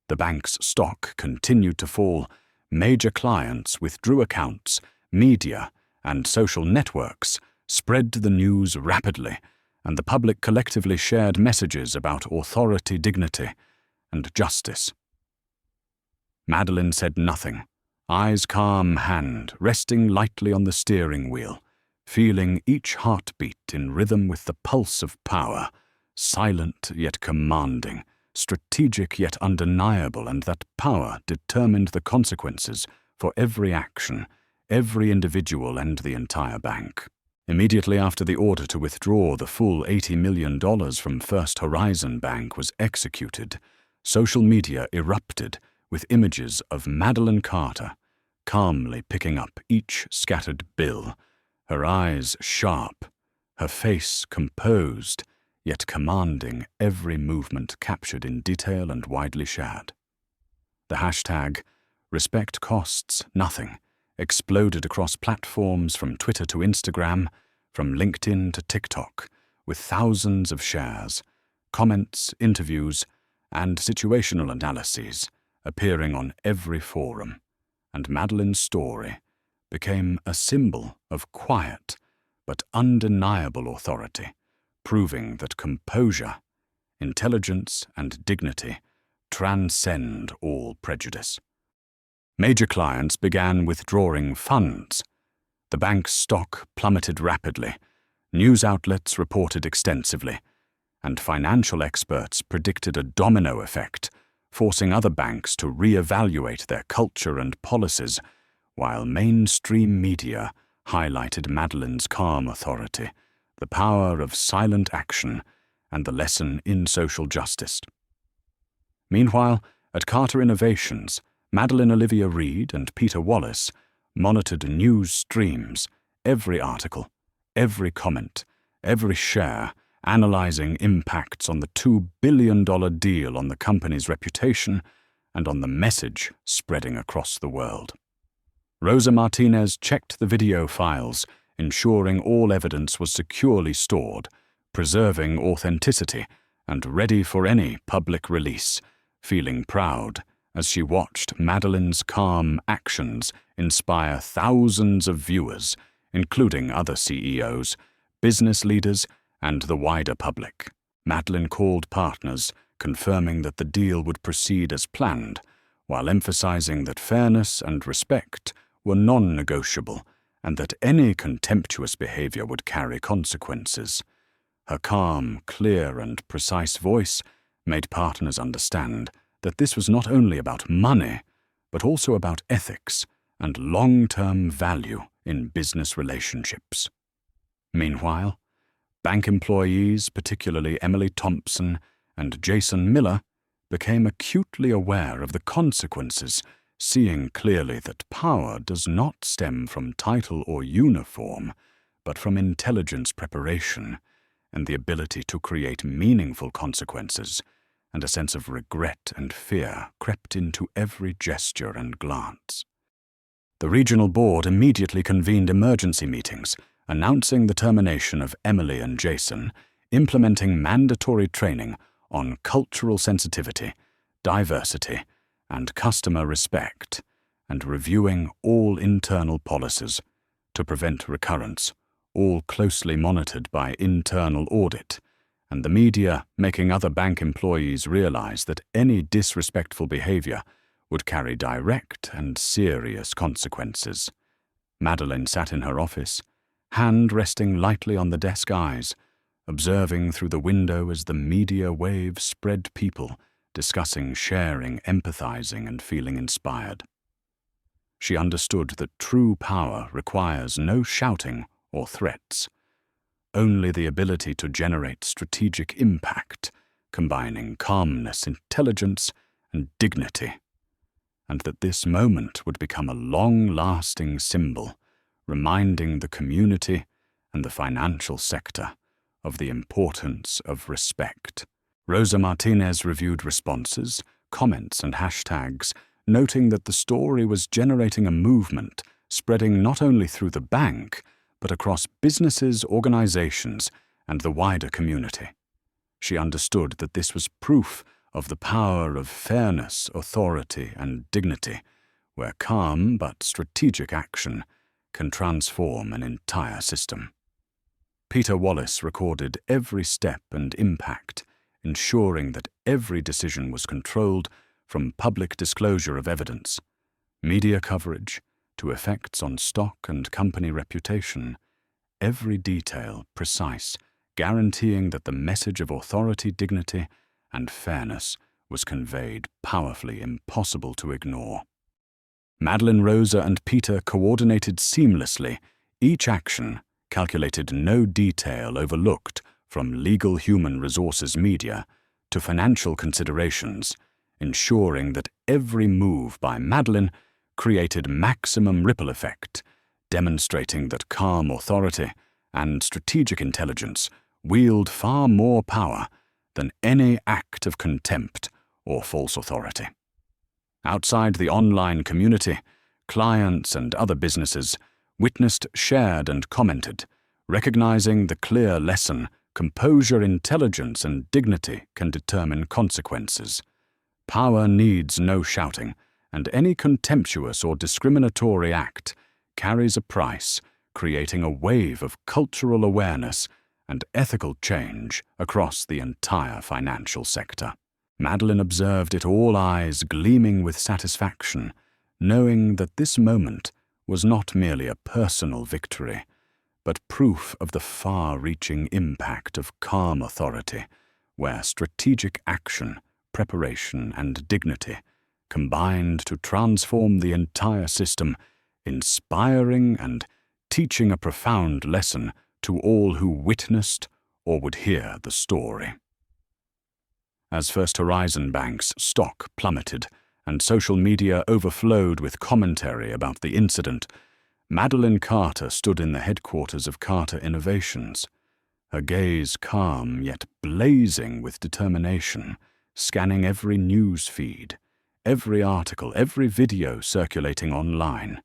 The bank's stock continued to fall, major clients withdrew accounts, media and social networks spread the news rapidly, and the public collectively shared messages about authority, dignity, and justice. Madeline said nothing, eyes calm, hand resting lightly on the steering wheel, feeling each heartbeat in rhythm with the pulse of power, silent yet commanding, strategic yet undeniable, and that power determined the consequences for every action, every individual, and the entire bank. Immediately after the order to withdraw the full $80 million from First Horizon Bank was executed, social media erupted with images of Madeline Carter, calmly picking up each scattered bill, her eyes sharp, her face composed, yet commanding every movement captured in detail and widely shared. The hashtag, "Respect Costs Nothing," exploded across platforms from Twitter to Instagram, from LinkedIn to TikTok, with thousands of shares, comments, interviews, and situational analyses appearing on every forum, and Madeline's story became a symbol of quiet but undeniable authority, proving that composure, intelligence, and dignity transcend all prejudice. Major clients began withdrawing funds. The bank's stock plummeted rapidly, news outlets reported extensively, and financial experts predicted a domino effect, forcing other banks to re-evaluate their culture and policies, while mainstream media highlighted Madeline's calm authority, the power of silent action, and the lesson in social justice. Meanwhile, at Carter Innovations, Madeline Olivia Reed and Peter Wallace monitored news streams, every article, every comment, every share, analyzing impacts on the $2 billion deal on the company's reputation and on the message spreading across the world. Rosa Martinez checked the video files, ensuring all evidence was securely stored, preserving authenticity and ready for any public release, feeling proud as she watched Madeline's calm actions inspire thousands of viewers, including other CEOs, business leaders, and the wider public. Madeline called partners, confirming that the deal would proceed as planned, while emphasizing that fairness and respect were non-negotiable and that any contemptuous behavior would carry consequences. Her calm, clear, and precise voice made partners understand that this was not only about money, but also about ethics and long-term value in business relationships. Meanwhile, bank employees, particularly Emily Thompson and Jason Miller, became acutely aware of the consequences, seeing clearly that power does not stem from title or uniform, but from intelligence preparation and the ability to create meaningful consequences, and a sense of regret and fear crept into every gesture and glance. The regional board immediately convened emergency meetings, announcing the termination of Emily and Jason, implementing mandatory training on cultural sensitivity, diversity, and customer respect, and reviewing all internal policies to prevent recurrence, all closely monitored by internal audit, and the media making other bank employees realize that any disrespectful behavior would carry direct and serious consequences. Madeline sat in her office, hand resting lightly on the desk eyes, observing through the window as the media wave spread people discussing, sharing, empathizing, and feeling inspired. She understood that true power requires no shouting or threats, only the ability to generate strategic impact, combining calmness, intelligence, and dignity, and that this moment would become a long-lasting symbol, reminding the community and the financial sector of the importance of respect. Rosa Martinez reviewed responses, comments, and hashtags, noting that the story was generating a movement spreading not only through the bank, but across businesses, organizations, and the wider community. She understood that this was proof of the power of fairness, authority, and dignity, where calm but strategic action can transform an entire system. Peter Wallace recorded every step and impact, ensuring that every decision was controlled, from public disclosure of evidence, media coverage, to effects on stock and company reputation, every detail precise, guaranteeing that the message of authority, dignity, and fairness was conveyed powerfully, impossible to ignore. Madeline, Rosa, and Peter coordinated seamlessly, each action calculated, no detail overlooked, from legal human resources media to financial considerations, ensuring that every move by Madeline created maximum ripple effect, demonstrating that calm authority and strategic intelligence wield far more power than any act of contempt or false authority. Outside the online community, clients and other businesses witnessed, shared, and commented, recognizing the clear lesson: composure, intelligence, and dignity can determine consequences. Power needs no shouting, and any contemptuous or discriminatory act carries a price, creating a wave of cultural awareness and ethical change across the entire financial sector. Madeline observed it, all eyes gleaming with satisfaction, knowing that this moment was not merely a personal victory, but proof of the far-reaching impact of calm authority, where strategic action, preparation, and dignity combined to transform the entire system, inspiring and teaching a profound lesson to all who witnessed or would hear the story. As First Horizon Bank's stock plummeted and social media overflowed with commentary about the incident, Madeline Carter stood in the headquarters of Carter Innovations, her gaze calm yet blazing with determination, scanning every news feed, every article, every video circulating online,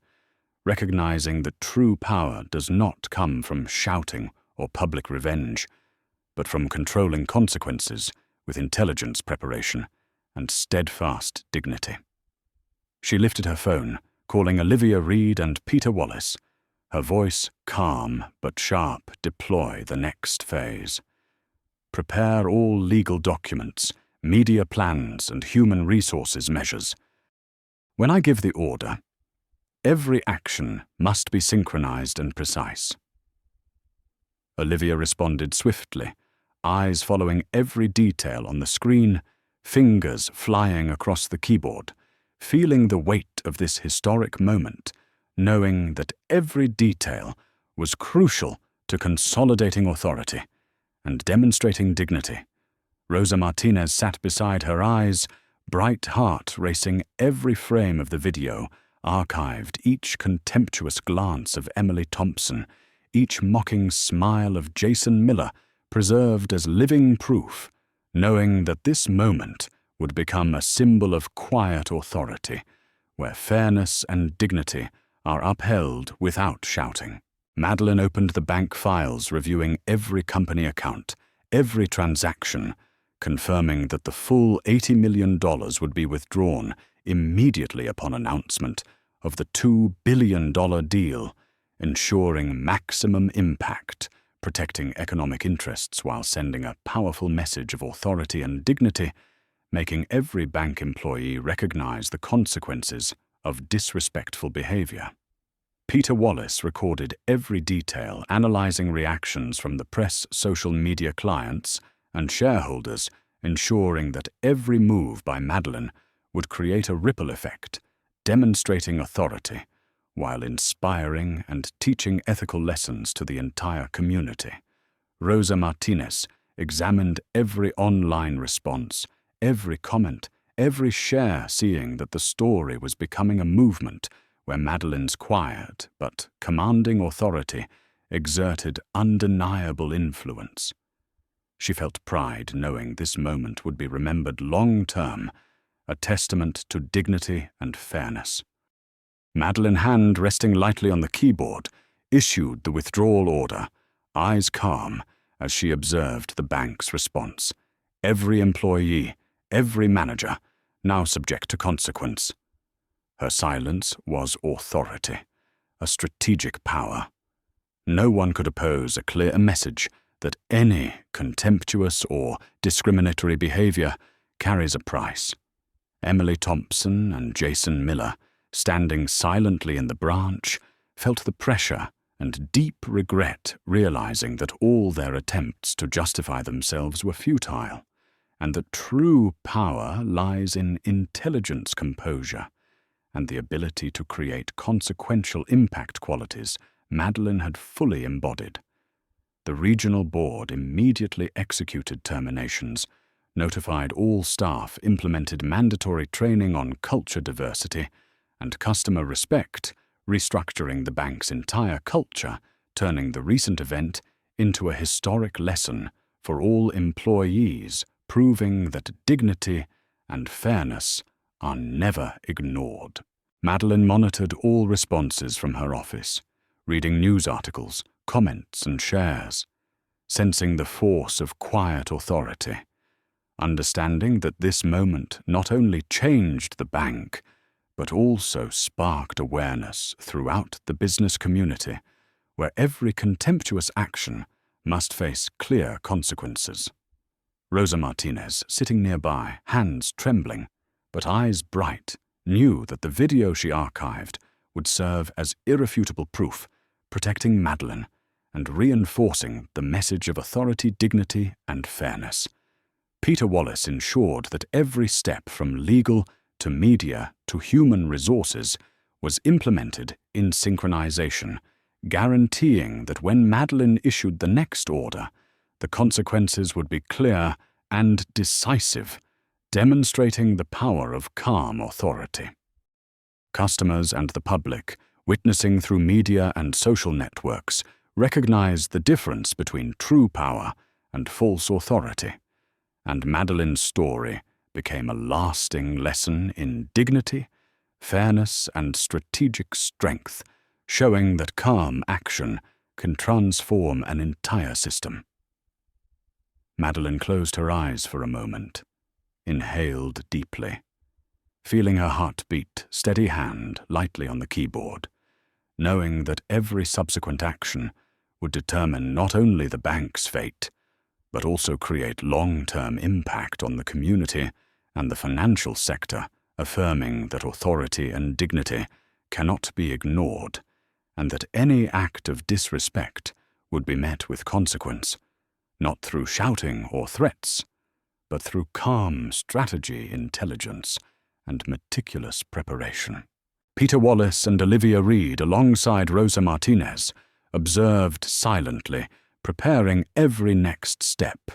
recognizing that true power does not come from shouting or public revenge, but from controlling consequences with intelligence, preparation, and steadfast dignity. She lifted her phone, calling Olivia Reed and Peter Wallace, her voice calm but sharp. Deploy the next phase. Prepare all legal documents, media plans, and human resources measures. When I give the order, every action must be synchronized and precise. Olivia responded swiftly, eyes following every detail on the screen, fingers flying across the keyboard, feeling the weight of this historic moment, knowing that every detail was crucial to consolidating authority and demonstrating dignity. Rosa Martinez sat beside her, eyes, bright heart racing every frame of the video, archived each contemptuous glance of Emily Thompson, each mocking smile of Jason Miller, preserved as living proof, knowing that this moment would become a symbol of quiet authority, where fairness and dignity are upheld without shouting. Madeline opened the bank files, reviewing every company account, every transaction, confirming that the full $80 million would be withdrawn immediately upon announcement of the $2 billion deal, ensuring maximum impact, protecting economic interests while sending a powerful message of authority and dignity, making every bank employee recognize the consequences of disrespectful behavior. Peter Wallace recorded every detail, analyzing reactions from the press, social media clients, and shareholders, ensuring that every move by Madeline would create a ripple effect, demonstrating authority, while inspiring and teaching ethical lessons to the entire community. Rosa Martinez examined every online response, every comment, every share, seeing that the story was becoming a movement where Madeline's quiet but commanding authority exerted undeniable influence. She felt pride knowing this moment would be remembered long-term, a testament to dignity and fairness. Madeline, hand resting lightly on the keyboard, issued the withdrawal order, eyes calm as she observed the bank's response. Every employee, every manager, now subject to consequence. Her silence was authority, a strategic power. No one could oppose a clear message that any contemptuous or discriminatory behavior carries a price. Emily Thompson and Jason Miller, standing silently in the branch, felt the pressure and deep regret, realizing that all their attempts to justify themselves were futile, and that true power lies in intelligence, composure, and the ability to create consequential impact, qualities Madeline had fully embodied. The regional board immediately executed terminations, notified all staff, implemented mandatory training on culture diversity and customer respect, restructuring the bank's entire culture, turning the recent event into a historic lesson for all employees, proving that dignity and fairness are never ignored. Madeline monitored all responses from her office, reading news articles, comments and shares, sensing the force of quiet authority, understanding that this moment not only changed the bank, but also sparked awareness throughout the business community, where every contemptuous action must face clear consequences. Rosa Martinez, sitting nearby, hands trembling, but eyes bright, knew that the video she archived would serve as irrefutable proof, protecting Madeline and reinforcing the message of authority, dignity, and fairness. Peter Wallace ensured that every step from legal to media to human resources was implemented in synchronization, guaranteeing that when Madeline issued the next order, the consequences would be clear and decisive, demonstrating the power of calm authority. Customers and the public, witnessing through media and social networks, recognized the difference between true power and false authority, and Madeline's story became a lasting lesson in dignity, fairness, and strategic strength, showing that calm action can transform an entire system. Madeline closed her eyes for a moment, inhaled deeply, feeling her heart beat, steady hand lightly on the keyboard, knowing that every subsequent action would determine not only the bank's fate, but also create long-term impact on the community and the financial sector, affirming that authority and dignity cannot be ignored, and that any act of disrespect would be met with consequence, not through shouting or threats, but through calm strategy, intelligence, and meticulous preparation. Peter Wallace and Olivia Reed, alongside Rosa Martinez, observed silently, preparing every next step,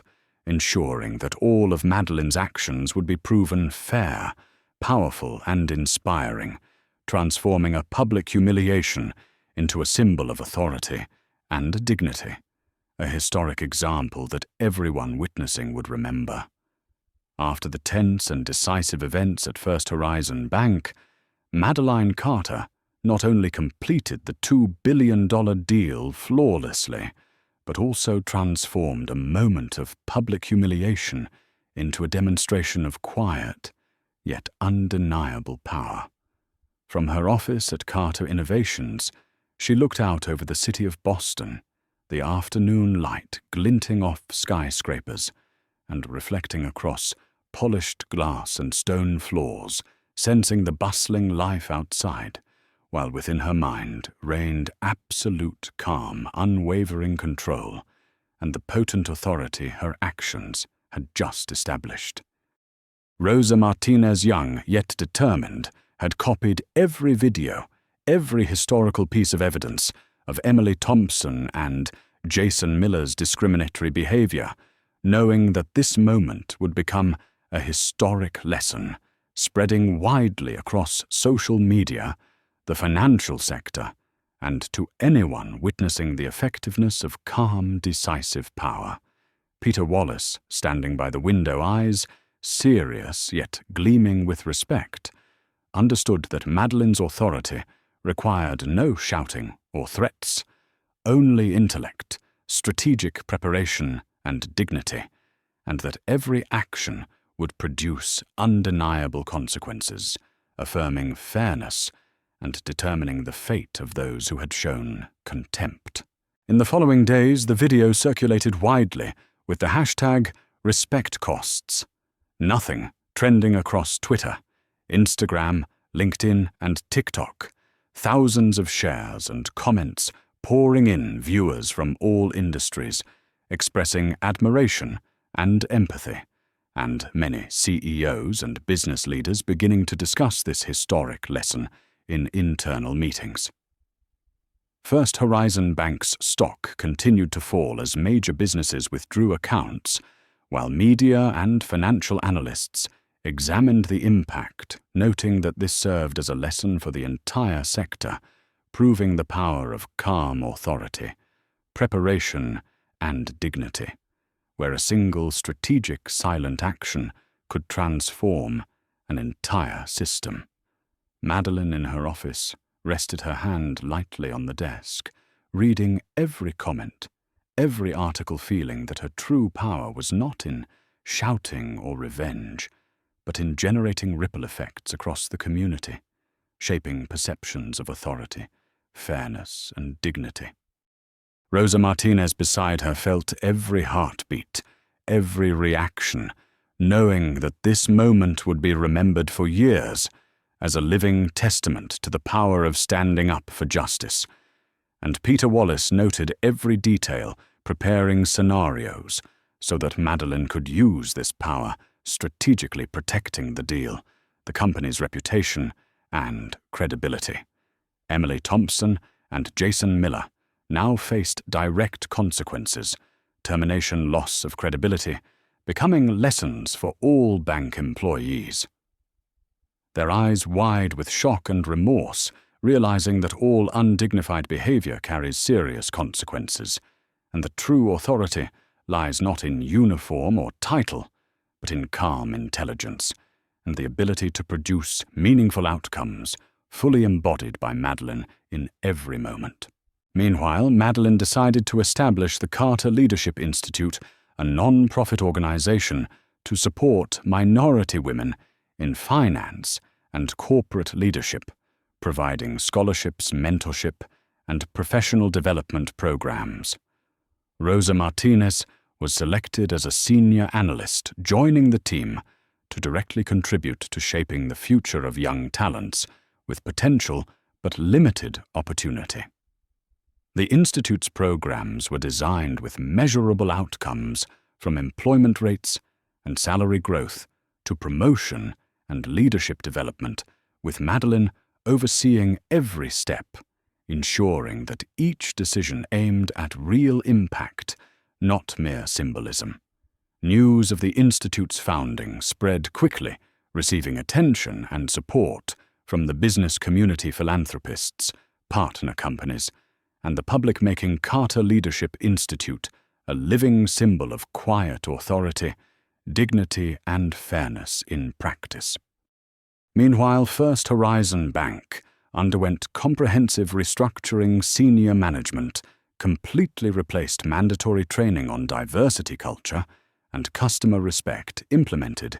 ensuring that all of Madeline's actions would be proven fair, powerful, and inspiring, transforming a public humiliation into a symbol of authority and dignity, a historic example that everyone witnessing would remember. After the tense and decisive events at First Horizon Bank, Madeline Carter not only completed the $2 billion deal flawlessly, but also transformed a moment of public humiliation into a demonstration of quiet, yet undeniable power. From her office at Carter Innovations, she looked out over the city of Boston, the afternoon light glinting off skyscrapers and reflecting across polished glass and stone floors, sensing the bustling life outside, while within her mind reigned absolute calm, unwavering control, and the potent authority her actions had just established. Rosa Martinez Young, yet determined, had copied every video, every historical piece of evidence of Emily Thompson and Jason Miller's discriminatory behavior, knowing that this moment would become a historic lesson, spreading widely across social media, the financial sector, and to anyone witnessing the effectiveness of calm, decisive power. Peter Wallace, standing by the window, eyes serious yet gleaming with respect, understood that Madeline's authority required no shouting or threats, only intellect, strategic preparation, and dignity, and that every action would produce undeniable consequences, affirming fairness and determining the fate of those who had shown contempt. In the following days, the video circulated widely with the hashtag #RespectCosts. Nothing trending across Twitter, Instagram, LinkedIn, and TikTok. Thousands of shares and comments pouring in, viewers from all industries, expressing admiration and empathy, and many CEOs and business leaders beginning to discuss this historic lesson in internal meetings. First Horizon Bank's stock continued to fall as major businesses withdrew accounts, while media and financial analysts examined the impact, noting that this served as a lesson for the entire sector, proving the power of calm authority, preparation, and dignity, where a single strategic silent action could transform an entire system. Madeline, in her office, rested her hand lightly on the desk, reading every comment, every article, feeling that her true power was not in shouting or revenge, but in generating ripple effects across the community, shaping perceptions of authority, fairness, and dignity. Rosa Martinez beside her felt every heartbeat, every reaction, knowing that this moment would be remembered for years as a living testament to the power of standing up for justice. And Peter Wallace noted every detail, preparing scenarios so that Madeline could use this power, strategically protecting the deal, the company's reputation, and credibility. Emily Thompson and Jason Miller now faced direct consequences, termination, loss of credibility, becoming lessons for all bank employees. Their eyes wide with shock and remorse, realizing that all undignified behavior carries serious consequences, and that true authority lies not in uniform or title, but in calm intelligence, and the ability to produce meaningful outcomes, fully embodied by Madeline in every moment. Meanwhile, Madeline decided to establish the Carter Leadership Institute, a non-profit organization to support minority women in finance and corporate leadership, providing scholarships, mentorship, and professional development programs. Rosa Martinez was selected as a senior analyst, joining the team to directly contribute to shaping the future of young talents with potential but limited opportunity. The Institute's programs were designed with measurable outcomes, from employment rates and salary growth to promotion and leadership development, with Madeline overseeing every step, ensuring that each decision aimed at real impact, not mere symbolism. News of the Institute's founding spread quickly, receiving attention and support from the business community, philanthropists, partner companies, and the public, making Carter Leadership Institute a living symbol of quiet authority, dignity, and fairness in practice. Meanwhile, First Horizon Bank underwent comprehensive restructuring. Senior management completely replaced mandatory training on diversity culture and customer respect implemented,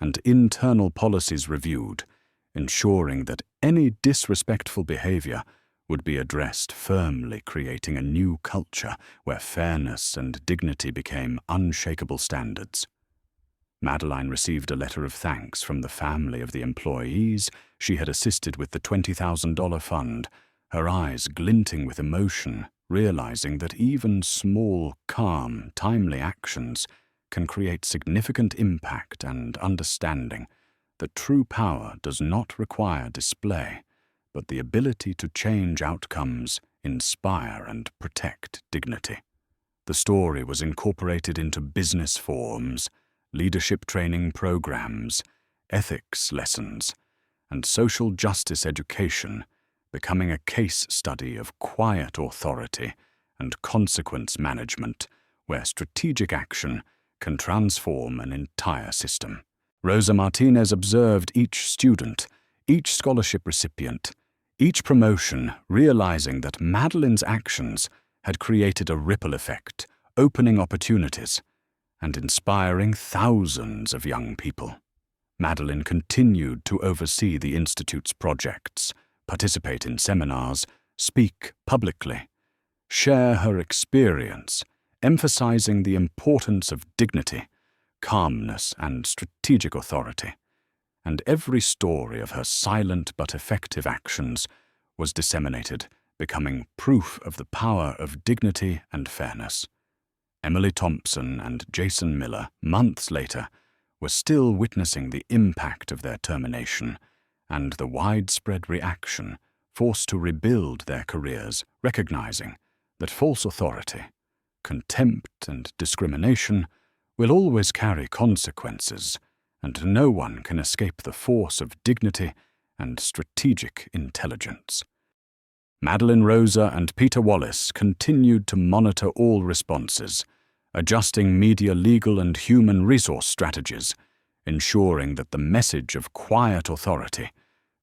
and internal policies reviewed, ensuring that any disrespectful behavior would be addressed firmly, creating a new culture where fairness and dignity became unshakable standards. Madeline received a letter of thanks from the family of the employees she had assisted with the $20,000 fund, her eyes glinting with emotion, realizing that even small, calm, timely actions can create significant impact and understanding that true power does not require display, but the ability to change outcomes, inspire, and protect dignity. The story was incorporated into business forums, leadership training programs, ethics lessons, and social justice education, becoming a case study of quiet authority and consequence management where strategic action can transform an entire system. Rosa Martinez observed each student, each scholarship recipient, each promotion, realizing that Madeline's actions had created a ripple effect, opening opportunities and inspiring thousands of young people. Madeline continued to oversee the Institute's projects, participate in seminars, speak publicly, share her experience, emphasizing the importance of dignity, calmness, and strategic authority. And every story of her silent but effective actions was disseminated, becoming proof of the power of dignity and fairness. Emily Thompson and Jason Miller, months later, were still witnessing the impact of their termination and the widespread reaction, forced to rebuild their careers, recognizing that false authority, contempt, and discrimination will always carry consequences, and no one can escape the force of dignity and strategic intelligence. Madeline, Rosa, and Peter Wallace continued to monitor all responses, adjusting media, legal, and human resource strategies, ensuring that the message of quiet authority,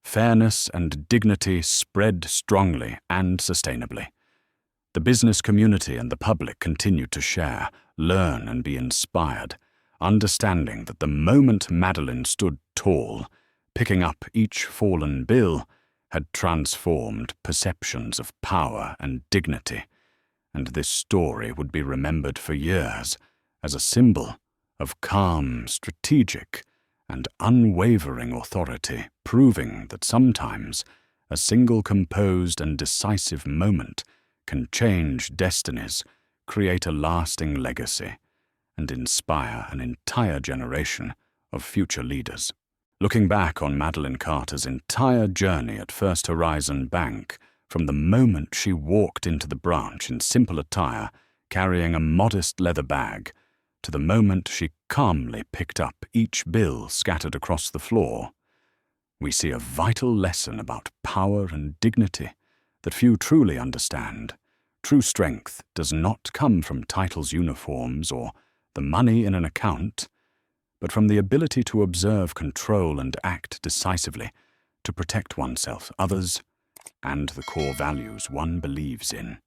fairness, and dignity spread strongly and sustainably. The business community and the public continued to share, learn, and be inspired, understanding that the moment Madeline stood tall, picking up each fallen bill, had transformed perceptions of power and dignity, and this story would be remembered for years as a symbol of calm, strategic, and unwavering authority, proving that sometimes a single composed and decisive moment can change destinies, create a lasting legacy, and inspire an entire generation of future leaders. Looking back on Madeline Carter's entire journey at First Horizon Bank, from the moment she walked into the branch in simple attire, carrying a modest leather bag, to the moment she calmly picked up each bill scattered across the floor, we see a vital lesson about power and dignity that few truly understand. True strength does not come from titles, uniforms, or the money in an account, but from the ability to observe, control, and act decisively to protect oneself, others, and the core values one believes in.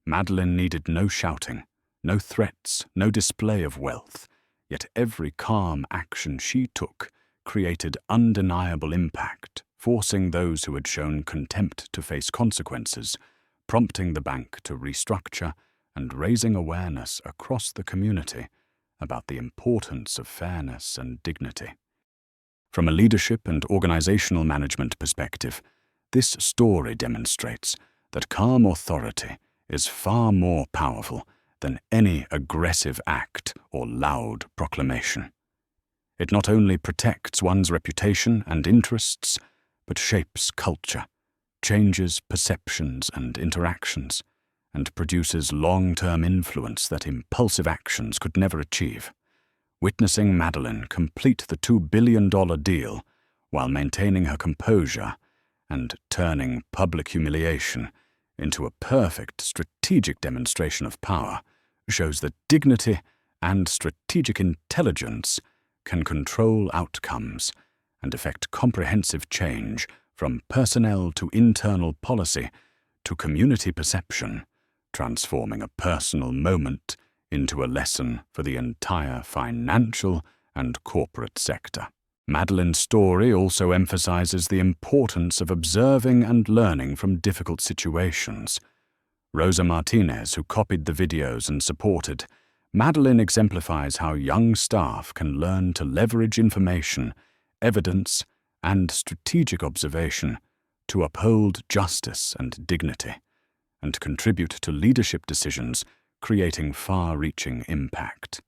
Madeline needed no shouting, no threats, no display of wealth, yet every calm action she took created undeniable impact, forcing those who had shown contempt to face consequences, prompting the bank to restructure and raising awareness across the community about the importance of fairness and dignity. From a leadership and organizational management perspective, this story demonstrates that calm authority is far more powerful than any aggressive act or loud proclamation. It not only protects one's reputation and interests, but shapes culture, changes perceptions and interactions, and produces long-term influence that impulsive actions could never achieve. Witnessing Madeline complete the $2 billion deal while maintaining her composure and turning public humiliation into a perfect strategic demonstration of power shows that dignity and strategic intelligence can control outcomes and effect comprehensive change from personnel to internal policy to community perception, transforming a personal moment into a lesson for the entire financial and corporate sector. Madeline's story also emphasizes the importance of observing and learning from difficult situations. Rosa Martinez, who copied the videos and supported, Madeline exemplifies how young staff can learn to leverage information, evidence, and strategic observation to uphold justice and dignity, and contribute to leadership decisions, creating far-reaching impact.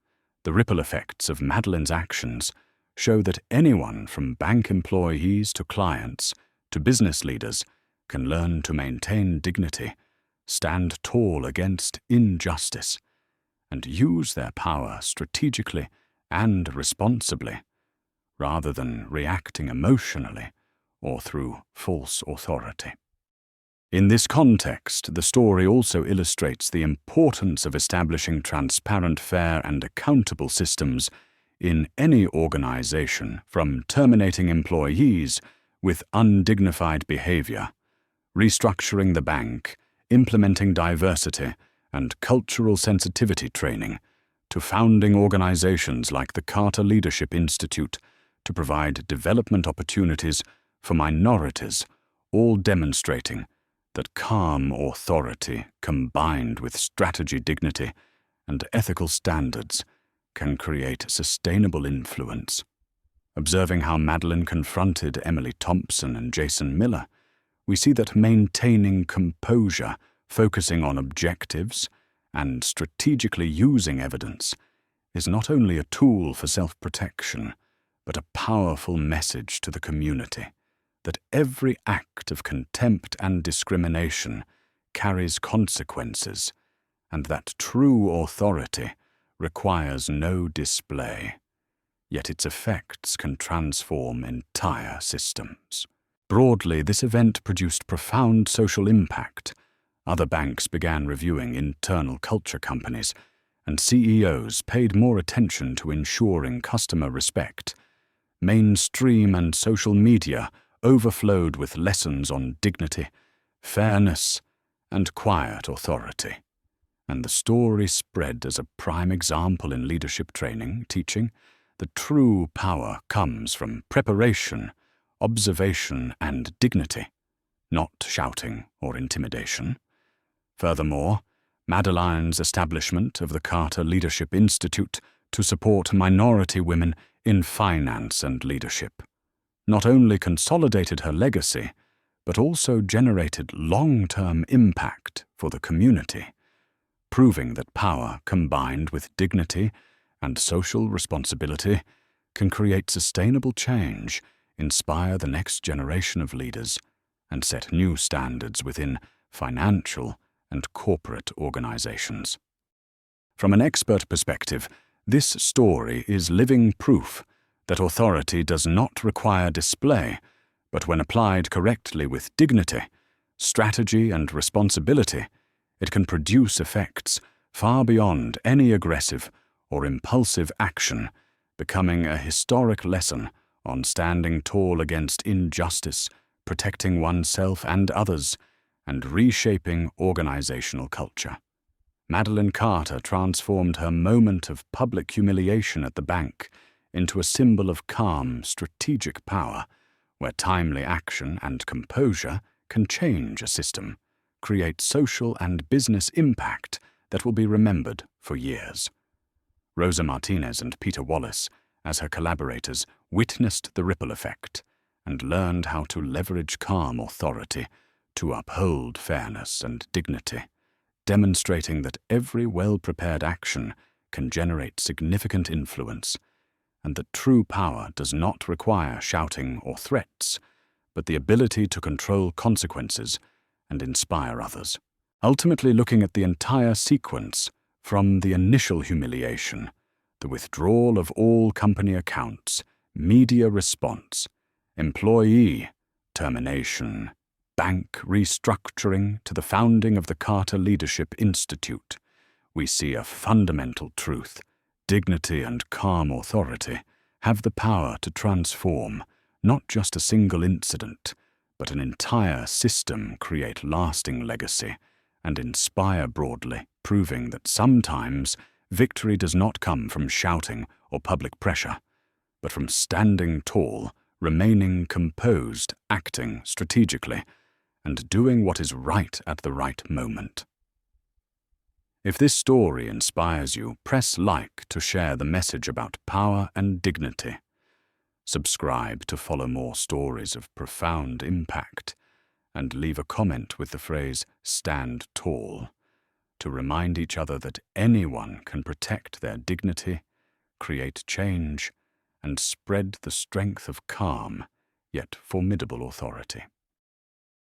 The ripple effects of Madeline's actions show that anyone from bank employees to clients to business leaders can learn to maintain dignity, stand tall against injustice, and use their power strategically and responsibly, rather than reacting emotionally or through false authority. In this context, the story also illustrates the importance of establishing transparent, fair, and accountable systems in any organization, from terminating employees with undignified behavior, restructuring the bank, implementing diversity and cultural sensitivity training, to founding organizations like the Carter Leadership Institute to provide development opportunities for minorities, all demonstrating that calm authority combined with strategy, dignity, and ethical standards can create sustainable influence. Observing how Madeline confronted Emily Thompson and Jason Miller, we see that maintaining composure, focusing on objectives, and strategically using evidence is not only a tool for self-protection, but a powerful message to the community that every act of contempt and discrimination carries consequences, and that true authority requires no display, yet its effects can transform entire systems. Broadly, this event produced profound social impact. Other banks began reviewing internal culture companies, and CEOs paid more attention to ensuring customer respect. Mainstream and social media overflowed with lessons on dignity, fairness, and quiet authority. And the story spread as a prime example in leadership training, teaching that true power comes from preparation, observation, and dignity, not shouting or intimidation. Furthermore, Madeline's establishment of the Carter Leadership Institute to support minority women in finance and leadership not only consolidated her legacy, but also generated long-term impact for the community, proving that power combined with dignity and social responsibility can create sustainable change, inspire the next generation of leaders, and set new standards within financial and corporate organizations. From an expert perspective, this story is living proof that authority does not require display, but when applied correctly with dignity, strategy, and responsibility, it can produce effects far beyond any aggressive or impulsive action, becoming a historic lesson on standing tall against injustice, protecting oneself and others, and reshaping organizational culture. Madeline Carter transformed her moment of public humiliation at the bank into a symbol of calm, strategic power, where timely action and composure can change a system, create social and business impact that will be remembered for years. Rosa Martinez and Peter Wallace, as her collaborators, witnessed the ripple effect and learned how to leverage calm authority to uphold fairness and dignity, demonstrating that every well-prepared action can generate significant influence, and that true power does not require shouting or threats, but the ability to control consequences and inspire others. Ultimately, looking at the entire sequence, from the initial humiliation, the withdrawal of all company accounts, media response, employee termination, bank restructuring, to the founding of the Carter Leadership Institute, we see a fundamental truth: dignity and calm authority have the power to transform not just a single incident, but an entire system, create lasting legacy, and inspire broadly, proving that sometimes victory does not come from shouting or public pressure, but from standing tall, remaining composed, acting strategically, and doing what is right at the right moment. If this story inspires you, press like to share the message about power and dignity. Subscribe to follow more stories of profound impact, and leave a comment with the phrase "Stand Tall" to remind each other that anyone can protect their dignity, create change and spread the strength of calm, yet formidable authority.